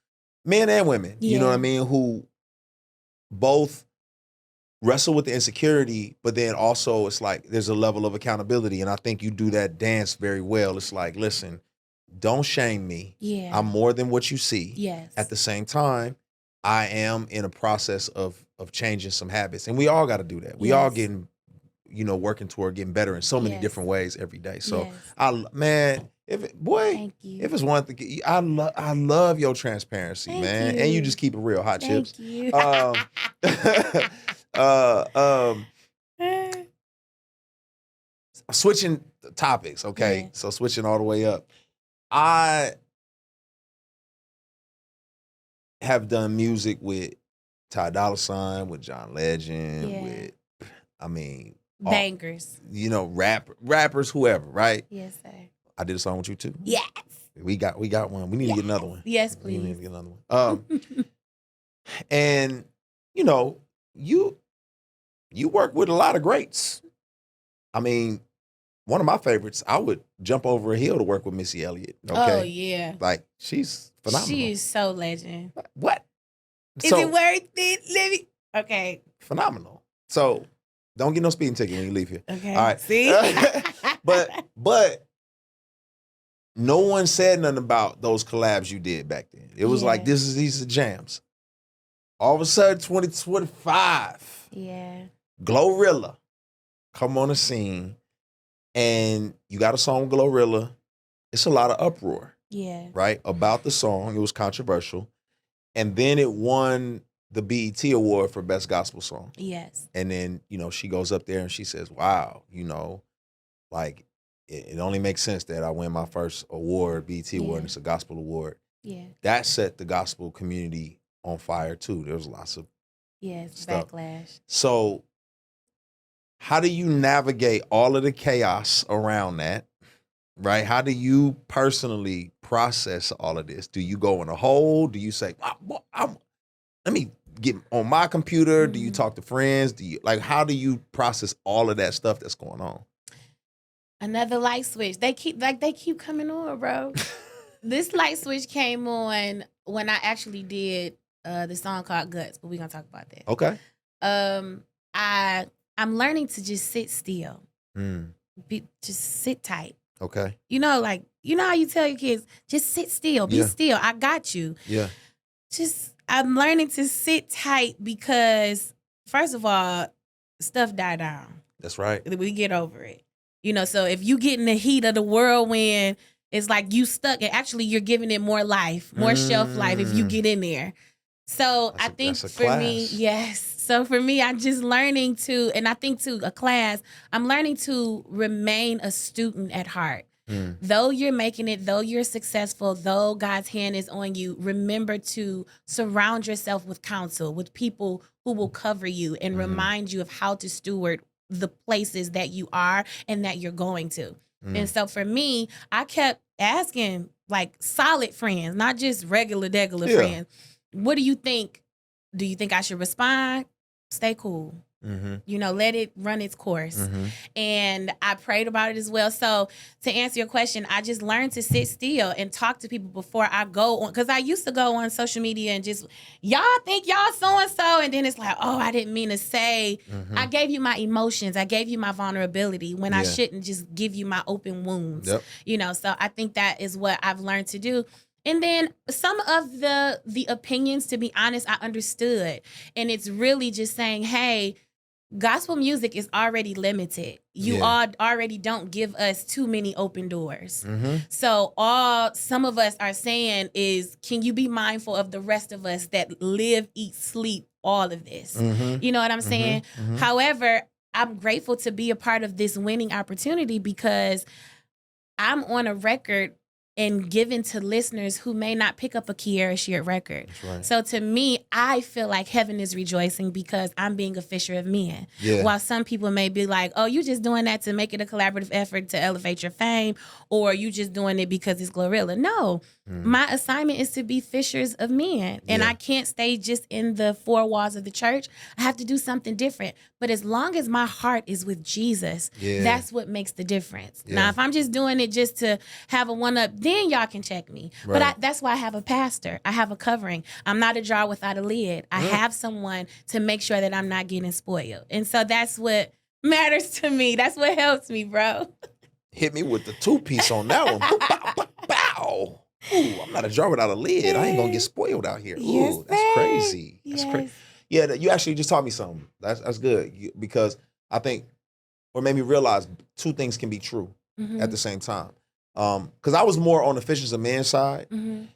men and women, you know what I mean, who both wrestle with the insecurity, but then also it's like there's a level of accountability. And I think you do that dance very well. It's like, listen, don't shame me. Yeah. I'm more than what you see. Yes. At the same time, I am in a process of changing some habits. And we all got to do that. We all getting, working toward getting better in so many different ways every day. So if it's one thing, I love your transparency, Thank man. you. And you just keep it real, hot chips. You. Switching topics, okay? Yeah. So switching all the way up. I have done music with Ty Dolla $ign, with John Legend, with, bangers. Rappers, whoever, right? Yes, sir. I did a song with you too. Yes. We got one. We need to get another one. Yes, We need please. to get another one. And you work with a lot of greats. I mean, one of my favorites, I would jump over a hill to work with Missy Elliott. Okay. Oh, yeah. Like, she's phenomenal. She is so legend. What? Is it worth it, Libby? Okay. Phenomenal. So don't get no speeding ticket when you leave here. Okay. All right. See? But no one said nothing about those collabs you did back then. It was like, these are jams. All of a sudden, 2025. Yeah. Glorilla come on the scene, and you got a song with Glorilla, it's a lot of uproar, Yeah. right? About the song. It was controversial. And then it won the BET Award for Best Gospel Song. Yes. And then, she goes up there and she says, wow, like it only makes sense that I win my first award, BET Award, and it's a gospel award. Yeah. That set the gospel community on fire too. There was lots of stuff. Backlash. So how do you navigate all of the chaos around that, right? How do you personally process all of this? Do you go in a hole? Do you say, let me get on my computer? Do you talk to friends? How do you process all of that stuff that's going on? Another light switch. They keep coming on, bro. This light switch came on when I actually did the song called Guts, but we're gonna talk about that. Okay. I'm learning to just sit still. Just sit tight. Okay. You know how you tell your kids, just sit still, be still. I got you. Yeah. I'm learning to sit tight because, first of all, stuff die down. That's right. We get over it. So if you get in the heat of the whirlwind, it's like you stuck, and actually you're giving it more life, more shelf life if you get in there. So I think for me, yes. So for me, I'm just learning to, and I think to a class, I'm learning to remain a student at heart. Though you're making it, though you're successful, though God's hand is on you, remember to surround yourself with counsel, with people who will cover you and remind you of how to steward the places that you are and that you're going to. And so for me, I kept asking solid friends, not just regular friends. What do you think? Do you think I should respond? Stay cool. Let it run its course. And I prayed about it as well. So to answer your question, I just learned to sit still and talk to people before I go on. Because I used to go on social media and just, y'all think y'all so-and-so. And then it's like, oh, I didn't mean to say. I gave you my emotions. I gave you my vulnerability when I shouldn't just give you my open wounds. So I think that is what I've learned to do. And then some of the opinions, to be honest, I understood. And it's really just saying, hey, gospel music is already limited. You all already don't give us too many open doors. So all some of us are saying is, can you be mindful of the rest of us that live, eat, sleep, all of this? You know what I'm saying? However, I'm grateful to be a part of this winning opportunity because I'm on a record and given to listeners who may not pick up a Kierra Sheard record. That's right. So to me, I feel like heaven is rejoicing because I'm being a fisher of men. While some people may be like, oh, you just doing that to make it a collaborative effort to elevate your fame, or you just doing it because it's Glorilla. No, my assignment is to be fishers of men. And I can't stay just in the four walls of the church. I have to do something different. But as long as my heart is with Jesus, that's what makes the difference. Now, if I'm just doing it just to have a one-up, then y'all can check me. Right. But that's why I have a pastor. I have a covering. I'm not a jar without a lid. I have someone to make sure that I'm not getting spoiled. And so that's what matters to me. That's what helps me, bro. Hit me with the two-piece on that one. Bow, bow, bow. Ooh, I'm not a jar without a lid. I ain't gonna get spoiled out here. Ooh, that's crazy. That's crazy. Yeah, you actually just taught me something. That's good because I think, or made me realize two things can be true at the same time. Because I was more on the Fishers of Men side, and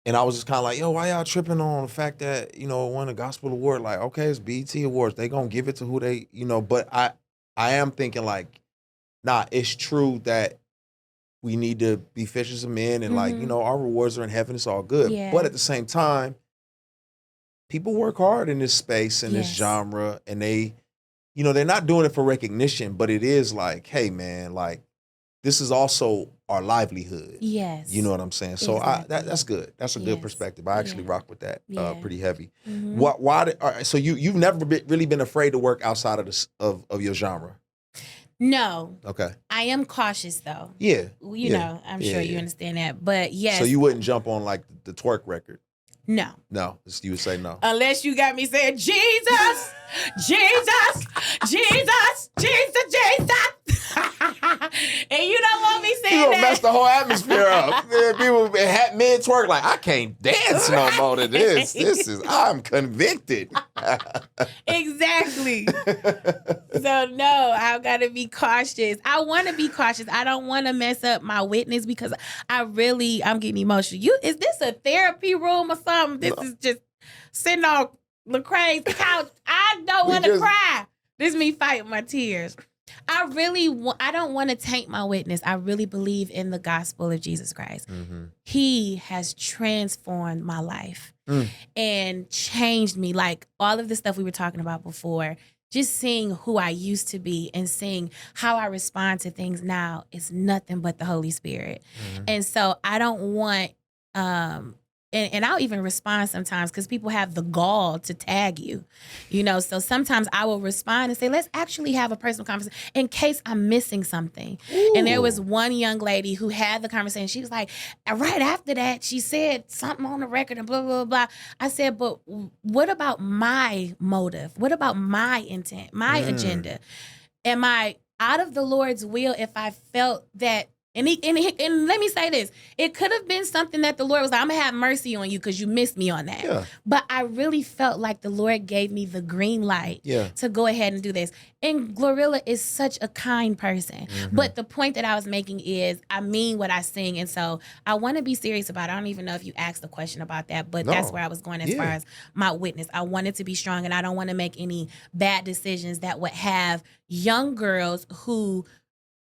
I was just kind of like, yo, why y'all tripping on the fact that, won a gospel award? Like, okay, it's BET Awards. They gonna give it to who they, but I am thinking like, nah, it's true that we need to be fishers of men and our rewards are in heaven. It's all good. Yeah. But at the same time, people work hard in this space, in this genre, and they, they're not doing it for recognition, but it is like, hey man, like, this is also our livelihood. Yes. You know what I'm saying? So Exactly. that's good. That's a good perspective. I actually rock with that pretty heavy. Mhm. All right, so you've never really been afraid to work outside of your genre? No. Okay. I am cautious though. Yeah. You know, I'm sure you understand that. But yes. So you wouldn't jump on like the twerk record? No. No. You would say no. Unless you got me saying, Jesus, Jesus, Jesus, Jesus, Jesus. And you don't want me saying that. messed the whole atmosphere up. People men twerk like, I can't dance no more to this. I'm convicted. Exactly. So no, I've got to be cautious. I want to be cautious. I don't want to mess up my witness because I'm getting emotional. Is this a therapy room or something? This is just sitting on Lecrae's couch. I don't want to cry. This is me fighting my tears. I don't want to taint my witness. I really believe in the gospel of Jesus Christ. Mm-hmm. He has transformed my life and changed me. Like all of the stuff we were talking about before, just seeing who I used to be and seeing how I respond to things now is nothing but the Holy Spirit. Mm-hmm. And so I don't want, and I'll even respond sometimes because people have the gall to tag you, so sometimes I will respond and say, let's actually have a personal conversation in case I'm missing something. Ooh. And there was one young lady who had the conversation. She was like, right after that, she said something on the record and blah, blah, blah. I said, but what about my motive? What about my intent, my agenda? Am I out of the Lord's will if I felt that? And let me say this. It could have been something that the Lord was like, I'm going to have mercy on you because you missed me on that. Yeah. But I really felt like the Lord gave me the green light to go ahead and do this. And Glorilla is such a kind person. Mm-hmm. But the point that I was making is I mean what I sing. And so I want to be serious about it. I don't even know if you asked a question about that, but that's where I was going as far as my witness. I wanted to be strong, and I don't want to make any bad decisions that would have young girls who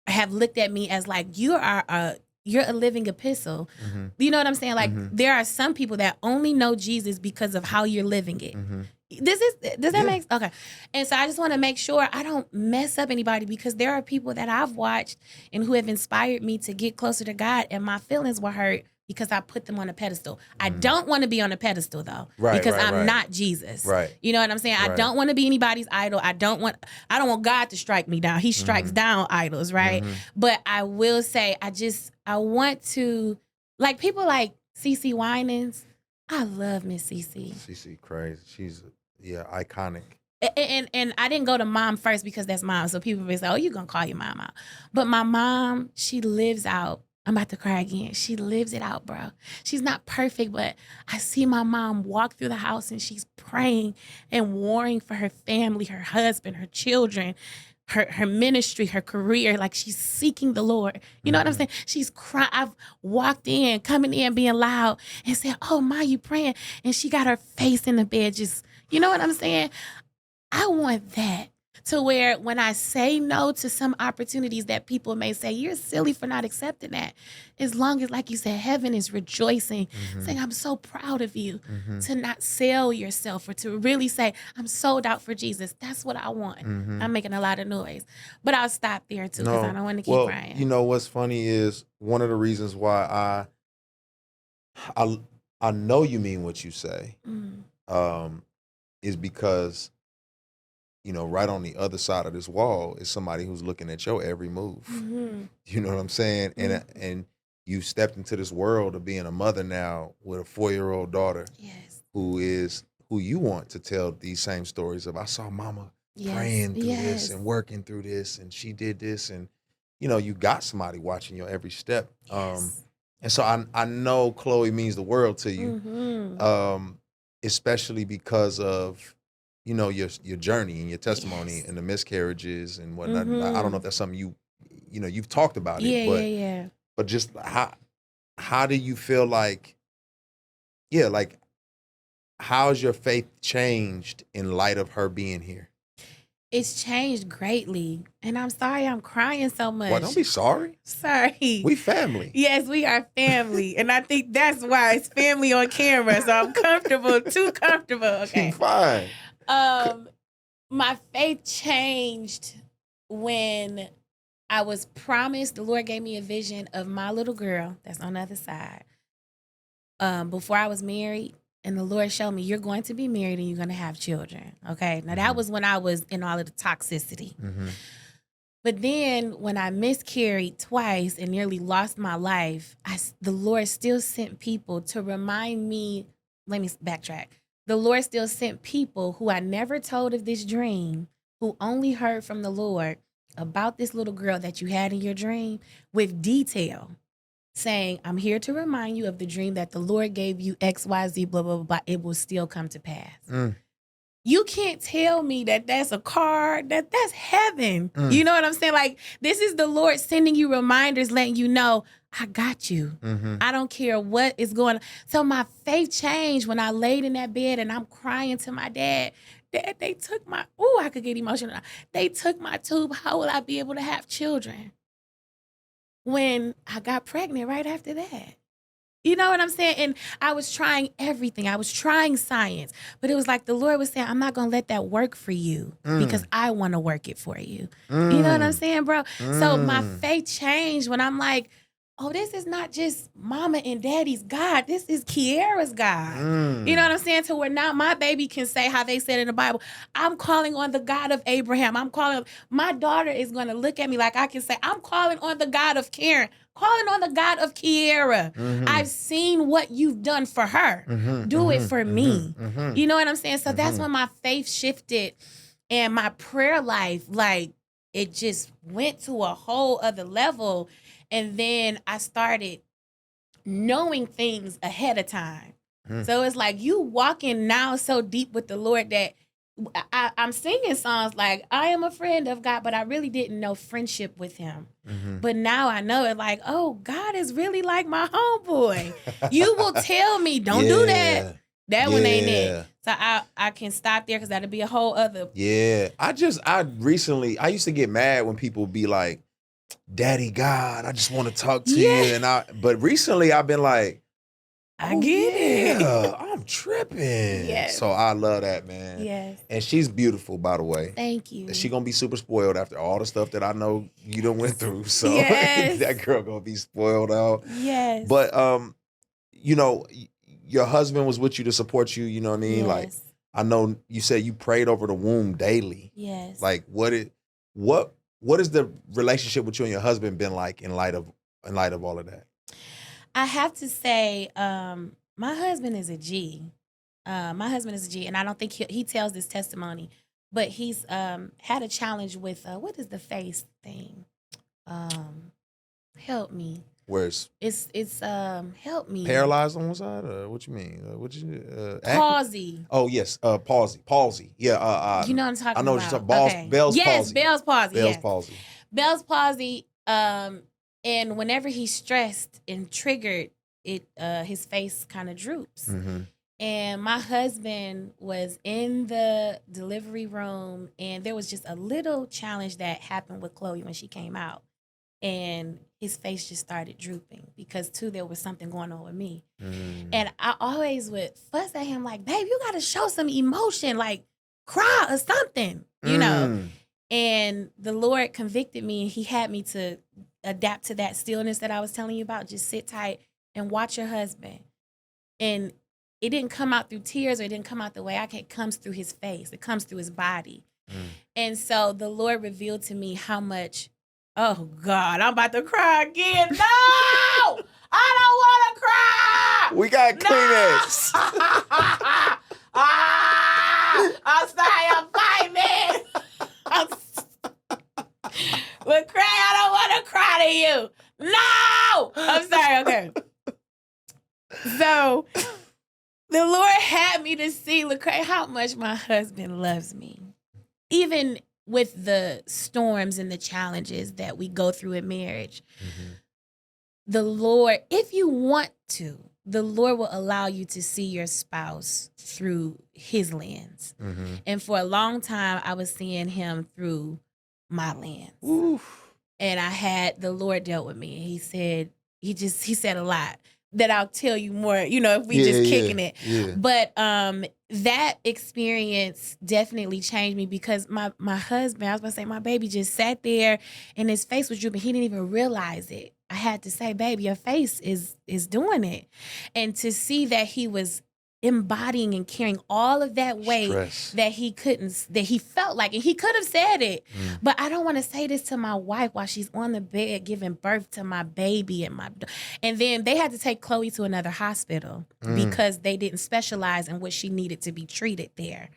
have looked at me as like, you're a living epistle. Mm-hmm. You know what I'm saying? Like there are some people that only know Jesus because of how you're living it. Mm-hmm. Does that make sense? Okay. And so I just want to make sure I don't mess up anybody because there are people that I've watched and who have inspired me to get closer to God, and my feelings were hurt because I put them on a pedestal. I don't want to be on a pedestal though, because I'm not Jesus. Right. You know what I'm saying? Right. I don't want to be anybody's idol. I don't want God to strike me down. He strikes down idols, right? Mm-hmm. But I will say, I want to, like people like CeCe Winans. I love Miss CeCe. CeCe crazy. She's iconic. And I didn't go to mom first because that's mom. So people will say, oh, you're going to call your mom out. But my mom, she lives out. I'm about to cry again. She lives it out, bro. She's not perfect, but I see my mom walk through the house and she's praying and warring for her family, her husband, her children, her ministry, her career. Like she's seeking the Lord. You know what I'm saying? She's crying. I've walked in, coming in, being loud and said, oh, Ma, you praying? And she got her face in the bed just, you know what I'm saying? I want that. To where when I say no to some opportunities that people may say, you're silly for not accepting that. As long as, like you said, heaven is rejoicing, saying, I'm so proud of you to not sell yourself or to really say, I'm sold out for Jesus. That's what I want. I'm making a lot of noise. But I'll stop there too because I don't want to keep crying. You know what's funny is one of the reasons why I know you mean what you say is because right on the other side of this wall is somebody who's looking at your every move. You know what I'm saying? And you stepped into this world of being a mother now with a 4-year-old daughter who you want to tell these same stories of. I saw mama praying through this and working through this, and she did this, and you got somebody watching your every step. And so I know Chloe means the world to you, especially because of your journey and your testimony and the miscarriages and whatnot. I don't know if that's something you've talked about it, but just how do you feel like, how's your faith changed in light of her being here? It's changed greatly. And I'm sorry I'm crying so much. Well, don't be sorry. Sorry. We family. Yes, we are family. And I think that's why it's family on camera. So I'm comfortable, too comfortable. Okay. Fine. My faith changed when I was promised. The Lord gave me a vision of my little girl that's on the other side. Before I was married, and the Lord showed me, you're going to be married and you're going to have children. Okay. Now that was when I was in all of the toxicity. But then when I miscarried twice and nearly lost my life, the Lord still sent people to remind me. Let me backtrack. The Lord still sent people who I never told of this dream, who only heard from the Lord about this little girl that you had in your dream with detail. saying, I'm here to remind you of the dream that the Lord gave you, XYZ, blah, blah, blah, blah. It will still come to pass. You can't tell me that that's a card, that's heaven. You know what I'm saying? Like, this is the Lord sending you reminders, letting you know, I got you. I don't care what is going on. So my faith changed when I laid in that bed and I'm crying to my dad. Dad, they took my, I could get emotional. They took my tube. How will I be able to have children? When I got pregnant right after that. You know what I'm saying? And I was trying everything. I was trying science. But it was like the Lord was saying, I'm not going to let that work for you because I want to work it for you. You know what I'm saying, bro? So my faith changed when I'm like, oh, this is not just mama and daddy's God. This is Kierra's God. You know what I'm saying? To where now my baby can say how they said in the Bible, I'm calling on the God of Abraham. My daughter is going to look at me like I can say, I'm calling on the God of Karen. Calling on the God of Kierra. I've seen what you've done for her. Do it for me. You know what I'm saying? So that's when my faith shifted and my prayer life, like, it just went to a whole other level. And then I started knowing things ahead of time. So it's like you walking now so deep with the Lord that I'm singing songs like, I am a friend of God, but I really didn't know friendship with him. But now I know it, like, oh, God is really like my homeboy. You will tell me, don't do that. That one ain't it. So I can stop there because that'll be a whole other. Yeah. I recently used to get mad when people be like, Daddy God, I just want to talk to you. But recently I've been like, I get it. I'm tripping. Yes. So I love that, man. Yes. And she's beautiful, by the way. Thank you. And she gonna be super spoiled after all the stuff that I know you done went through. So Yes. that girl gonna be spoiled out. Yes. But you know, your husband was with you to support you, you know what I mean? Yes. Like, I know you said you prayed over the womb daily. Yes. Like, what is the relationship with you and your husband been like in light of all of that? I have to say, my husband is a G. My husband is a G, and I don't think he tells this testimony, but he's had a challenge with what is the face thing? Help me. Where it's help me. paralyzed on one side? What you mean? Palsy. Oh yes, palsy. Yeah. You know what I'm talking about. I know what you're talking about. Bell's yes, palsy. Bell's palsy. Bell's yes. palsy. Bell's palsy. And whenever he's stressed and triggered, his face kind of droops. And my husband was in the delivery room, and there was just a little challenge that happened with Chloe when she came out. And his face just started drooping because, too, there was something going on with me. And I always would fuss at him like, babe, you got to show some emotion, like cry or something, you know. And the Lord convicted me, and he had me to adapt to that stillness that I was telling you about. Just sit tight and watch your husband. And it didn't come out through tears, or it didn't come out the way it comes through his face. It comes through his body. And so the Lord revealed to me how much, oh God, I'm about to cry again. No, I don't want to cry. We got Kleenex. I'm sorry, I'm fighting. Lecrae, I don't want to cry to you. No! I'm sorry, okay. So, the Lord had me to see, Lecrae, how much my husband loves me. Even with the storms and the challenges that we go through in marriage, the Lord, if you want to, the Lord will allow you to see your spouse through his lens. And for a long time, I was seeing him through my lens. Oof. And the Lord dealt with me. And he said a lot that I'll tell you more, you know, if we just kicking it. Yeah. But that experience definitely changed me because my husband, I was about to say, my baby just sat there and his face was drooping. He didn't even realize it. I had to say, baby, your face is doing it. And to see that he was embodying and carrying all of that weight that he felt like, and he could have said it, but I don't want to say this to my wife while she's on the bed giving birth to my baby and then they had to take Chloe to another hospital because they didn't specialize in what she needed to be treated there.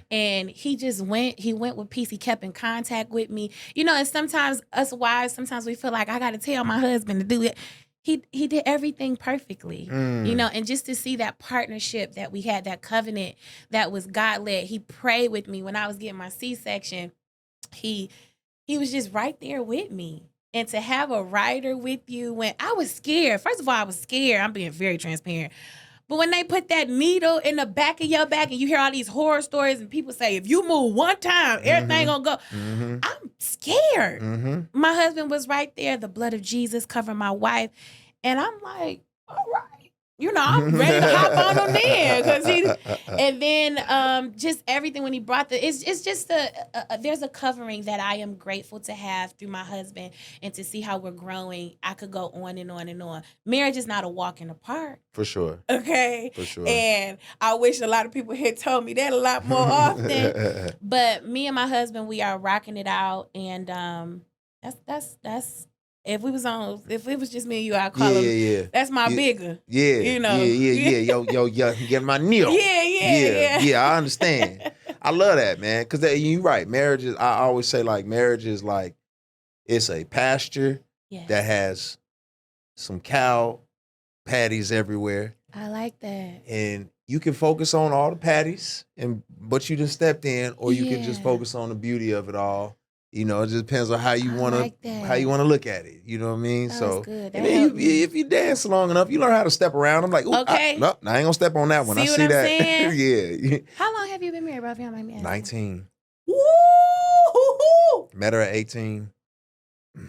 And he went with peace. He kept in contact with me, you know, and sometimes us wives, sometimes we feel like I got to tell my husband to do it. he did everything perfectly, you know, and just to see that partnership that we had, that covenant that was God-led. He prayed with me when I was getting my C-section. He was just right there with me. And to have a writer with you when I was scared. First of all, I was scared. I'm being very transparent. But when they put that needle in the back of your back and you hear all these horror stories and people say, if you move one time, everything gonna go. I'm scared. My husband was right there, the blood of Jesus covering my wife. And I'm like, all right. You know, I'm ready to hop on him then. And then just everything when he brought it's just there's a covering that I am grateful to have through my husband and to see how we're growing. I could go on and on and on. Marriage is not a walk in the park. For sure. Okay. For sure. And I wish a lot of people had told me that a lot more often. But me and my husband, we are rocking it out. And that's if it was just me and you, I'd call him. Yeah. That's my bigger. Yeah. You know. Yeah. Yo, get my Neil. Yeah. I understand. I love that, man. Because you're right. Marriage is, I always say, like, marriage is like, it's a pasture that has some cow patties everywhere. I like that. And you can focus on all the patties, but you just stepped in, or you can just focus on the beauty of it all. You know, it just depends on how you want to look at it. You know what I mean? That so, was good. and then if you dance long enough, you learn how to step around. I'm like, ooh, okay. No, I ain't gonna step on that one. See I what see I'm that. saying? Yeah. How long have you been married, bro? If you don't mind me asking? 19. Woo! Met her at 18.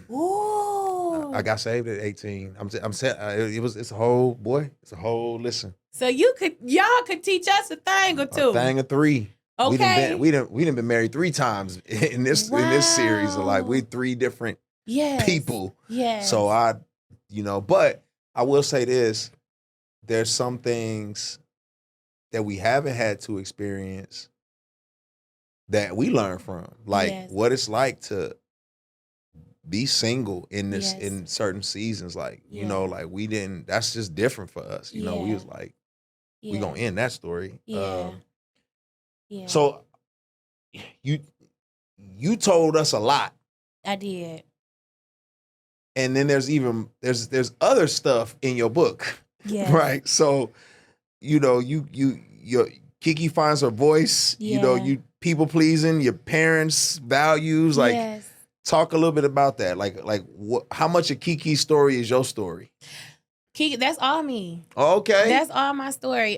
Ooh. I got saved at 18. It's a whole listen. So y'all could teach us a thing or two. A thing or three. Okay. We done been married 3 times in this series of like we 3 different people. Yes. So but I will say this: there's some things that we haven't had to experience that we learn from, like what it's like to be single in this in certain seasons. Like you know, like we didn't. That's just different for us. You know, we was like, we gonna end that story. Yeah. So you told us a lot. I did. And then there's other stuff in your book. Yeah. Right. So, you know, your Kiki finds her voice, you know, you people pleasing, your parents' values, like talk a little bit about that. Like how much of Kiki's story is your story? Kiki, that's all me. Okay. That's all my story.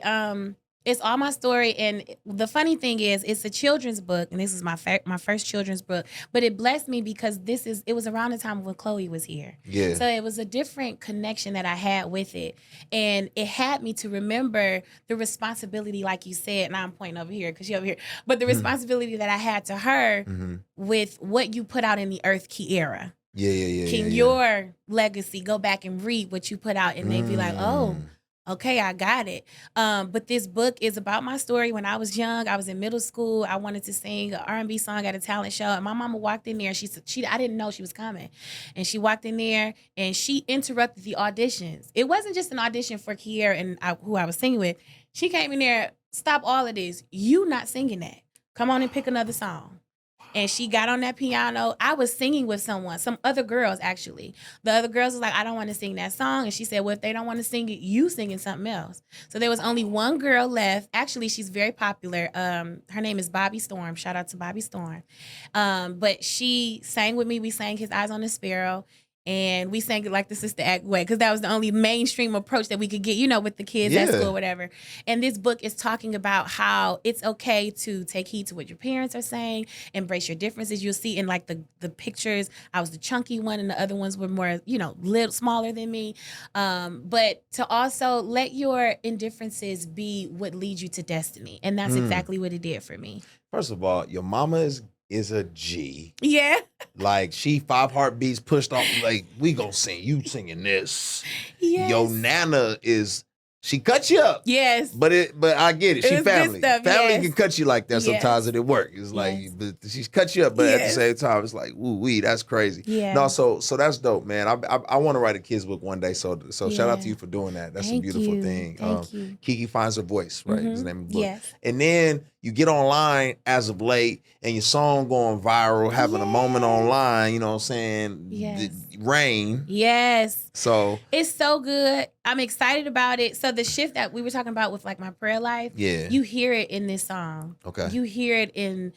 It's all my story, and the funny thing is, it's a children's book, and this is my first children's book. But it blessed me because it was around the time when Chloe was here. Yeah. So it was a different connection that I had with it, and it had me to remember the responsibility, like you said. Now I'm pointing over here because you're over here, but the responsibility that I had to her with what you put out in the earth, Kierra. Yeah. Can your legacy go back and read what you put out, and they be like, oh. Okay, I got it. But this book is about my story. When I was young, I was in middle school. I wanted to sing an R&B song at a talent show. And my mama walked in there. I didn't know she was coming. And she walked in there and she interrupted the auditions. It wasn't just an audition for Kierra and who I was singing with. She came in there, stop all of this. You not singing that. Come on and pick another song. And she got on that piano. I was singing with some other girls, actually. The other girls was like, I don't want to sing that song. And she said, well, if they don't want to sing it, you singing something else. So there was only one girl left. Actually, she's very popular. Her name is Bobby Storm. Shout out to Bobby Storm. But she sang with me. We sang His Eyes on the Sparrow. And we sang it like the Sister Act way, because that was the only mainstream approach that we could get, you know, with the kids at school or whatever. And this book is talking about how it's okay to take heed to what your parents are saying, embrace your differences. You'll see in like the pictures, I was the chunky one and the other ones were more, you know, little smaller than me. But to also let your indifferences be what leads you to destiny. And that's exactly what it did for me. First of all, your mama is a G. Yeah. Like she 5 heartbeats pushed off, like we gonna sing, you singing this. Yes. Your Nana She cut you up. Yes. But I get it. It She was good family. stuff, Family yes. can cut you like that Yes. sometimes, and it work. It's like, Yes. but she's cut you up, but at the Yes. same time, it's like, ooh wee, that's crazy. Yeah. No, so that's dope, man. I want to write a kids book one day. So shout out to you for doing that. That's Thank a beautiful you. thing. Thank you. Kiki Finds Her Voice, right? Is the name of the book. Yes. And then you get online as of late, and your song going viral, having a moment online. You know what I'm saying? Yes. Rain. Yes. So It's so good. I'm excited about it. So the shift that we were talking about with like my prayer life, yeah. you hear it in this song. Okay. You hear it in,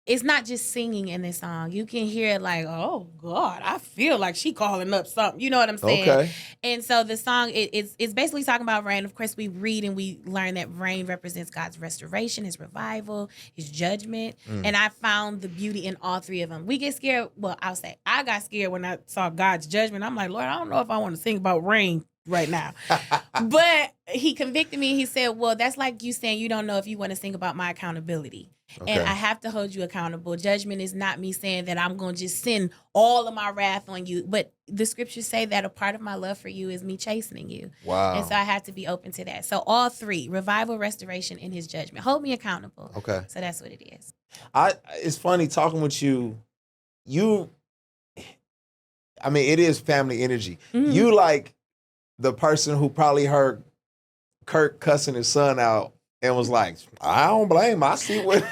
it's not just singing in this song. You can hear it like, oh God, I feel like she calling up something. You know what I'm saying? Okay. And so the song, it's basically talking about rain. Of course, we read and we learn that rain represents God's restoration, his revival, his judgment. And I found the beauty in all three of them. We get scared. Well, I'll say I got scared when I saw God's judgment. I'm like, Lord, I don't know if I want to sing about rain right now. But he convicted me. He said, well, that's like you saying you don't know if you want to sing about my accountability. Okay. And I have to hold you accountable. Judgment is not me saying that I'm going to just send all of my wrath on you. But the scriptures say that a part of my love for you is me chastening you. Wow. And so I have to be open to that. So all three, revival, restoration, and his judgment. Hold me accountable. Okay. So that's what it is. It's funny talking with you. I mean, it is family energy. Mhm. You like the person who probably heard Kirk cussing his son out and was like, I don't blame him. I see what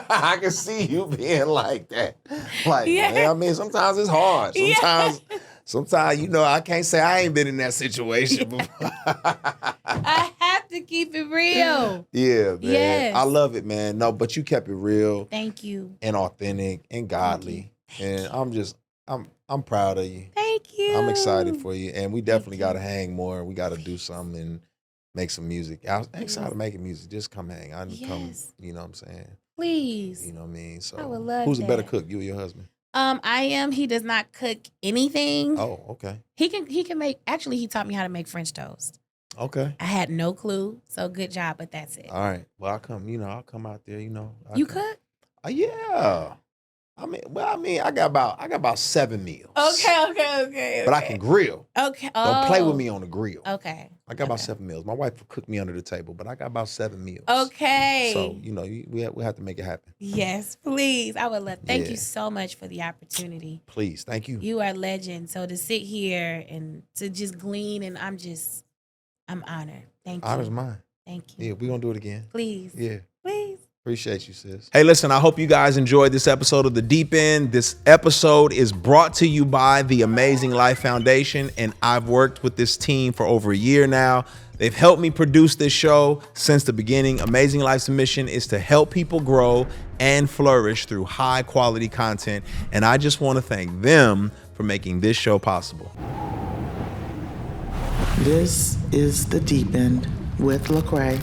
I can see you being like that. Like, Yeah. man, I mean, sometimes it's hard. Sometimes, you know, I can't say I ain't been in that situation before. I have to keep it real. Yeah, man. Yes. I love it, man. No, but you kept it real Thank you. and authentic and godly. And I'm proud of you. Thank you. I'm excited for you. And we definitely got to hang more. We got to do something and make some music. I'm excited to make music. Just come hang. I can come, Yes. you know what I'm saying? Please. You know what I mean? So I would love who's a better that. cook, you or your husband? I am. He does not cook anything. Oh, okay. He can make, actually he taught me how to make French toast. Okay. I had no clue. So good job, but that's it. All right. Well, I'll come out there, you know. You cook? Yeah. I got about 7 meals. Okay. But I can grill. Okay. Don't play with me on the grill. Okay. I got about 7 meals. My wife will cook me under the table, but I got about 7 meals. Okay. So, you know, we have to make it happen. Yes, please. I would love. Thank Yeah. you so much for the opportunity. Please. Thank you. You are a legend. So to sit here and to just glean, and I'm honored. Thank you. Honor's mine. Thank you. Yeah, we're going to do it again. Please. Yeah. Please. Appreciate you, sis. Hey, listen, I hope you guys enjoyed this episode of The Deep End. This episode is brought to you by the Amazing Life Foundation, and I've worked with this team for over a year now. They've helped me produce this show since the beginning. Amazing Life's mission is to help people grow and flourish through high quality content, and I just want to thank them for making this show possible. This is The Deep End with Lecrae.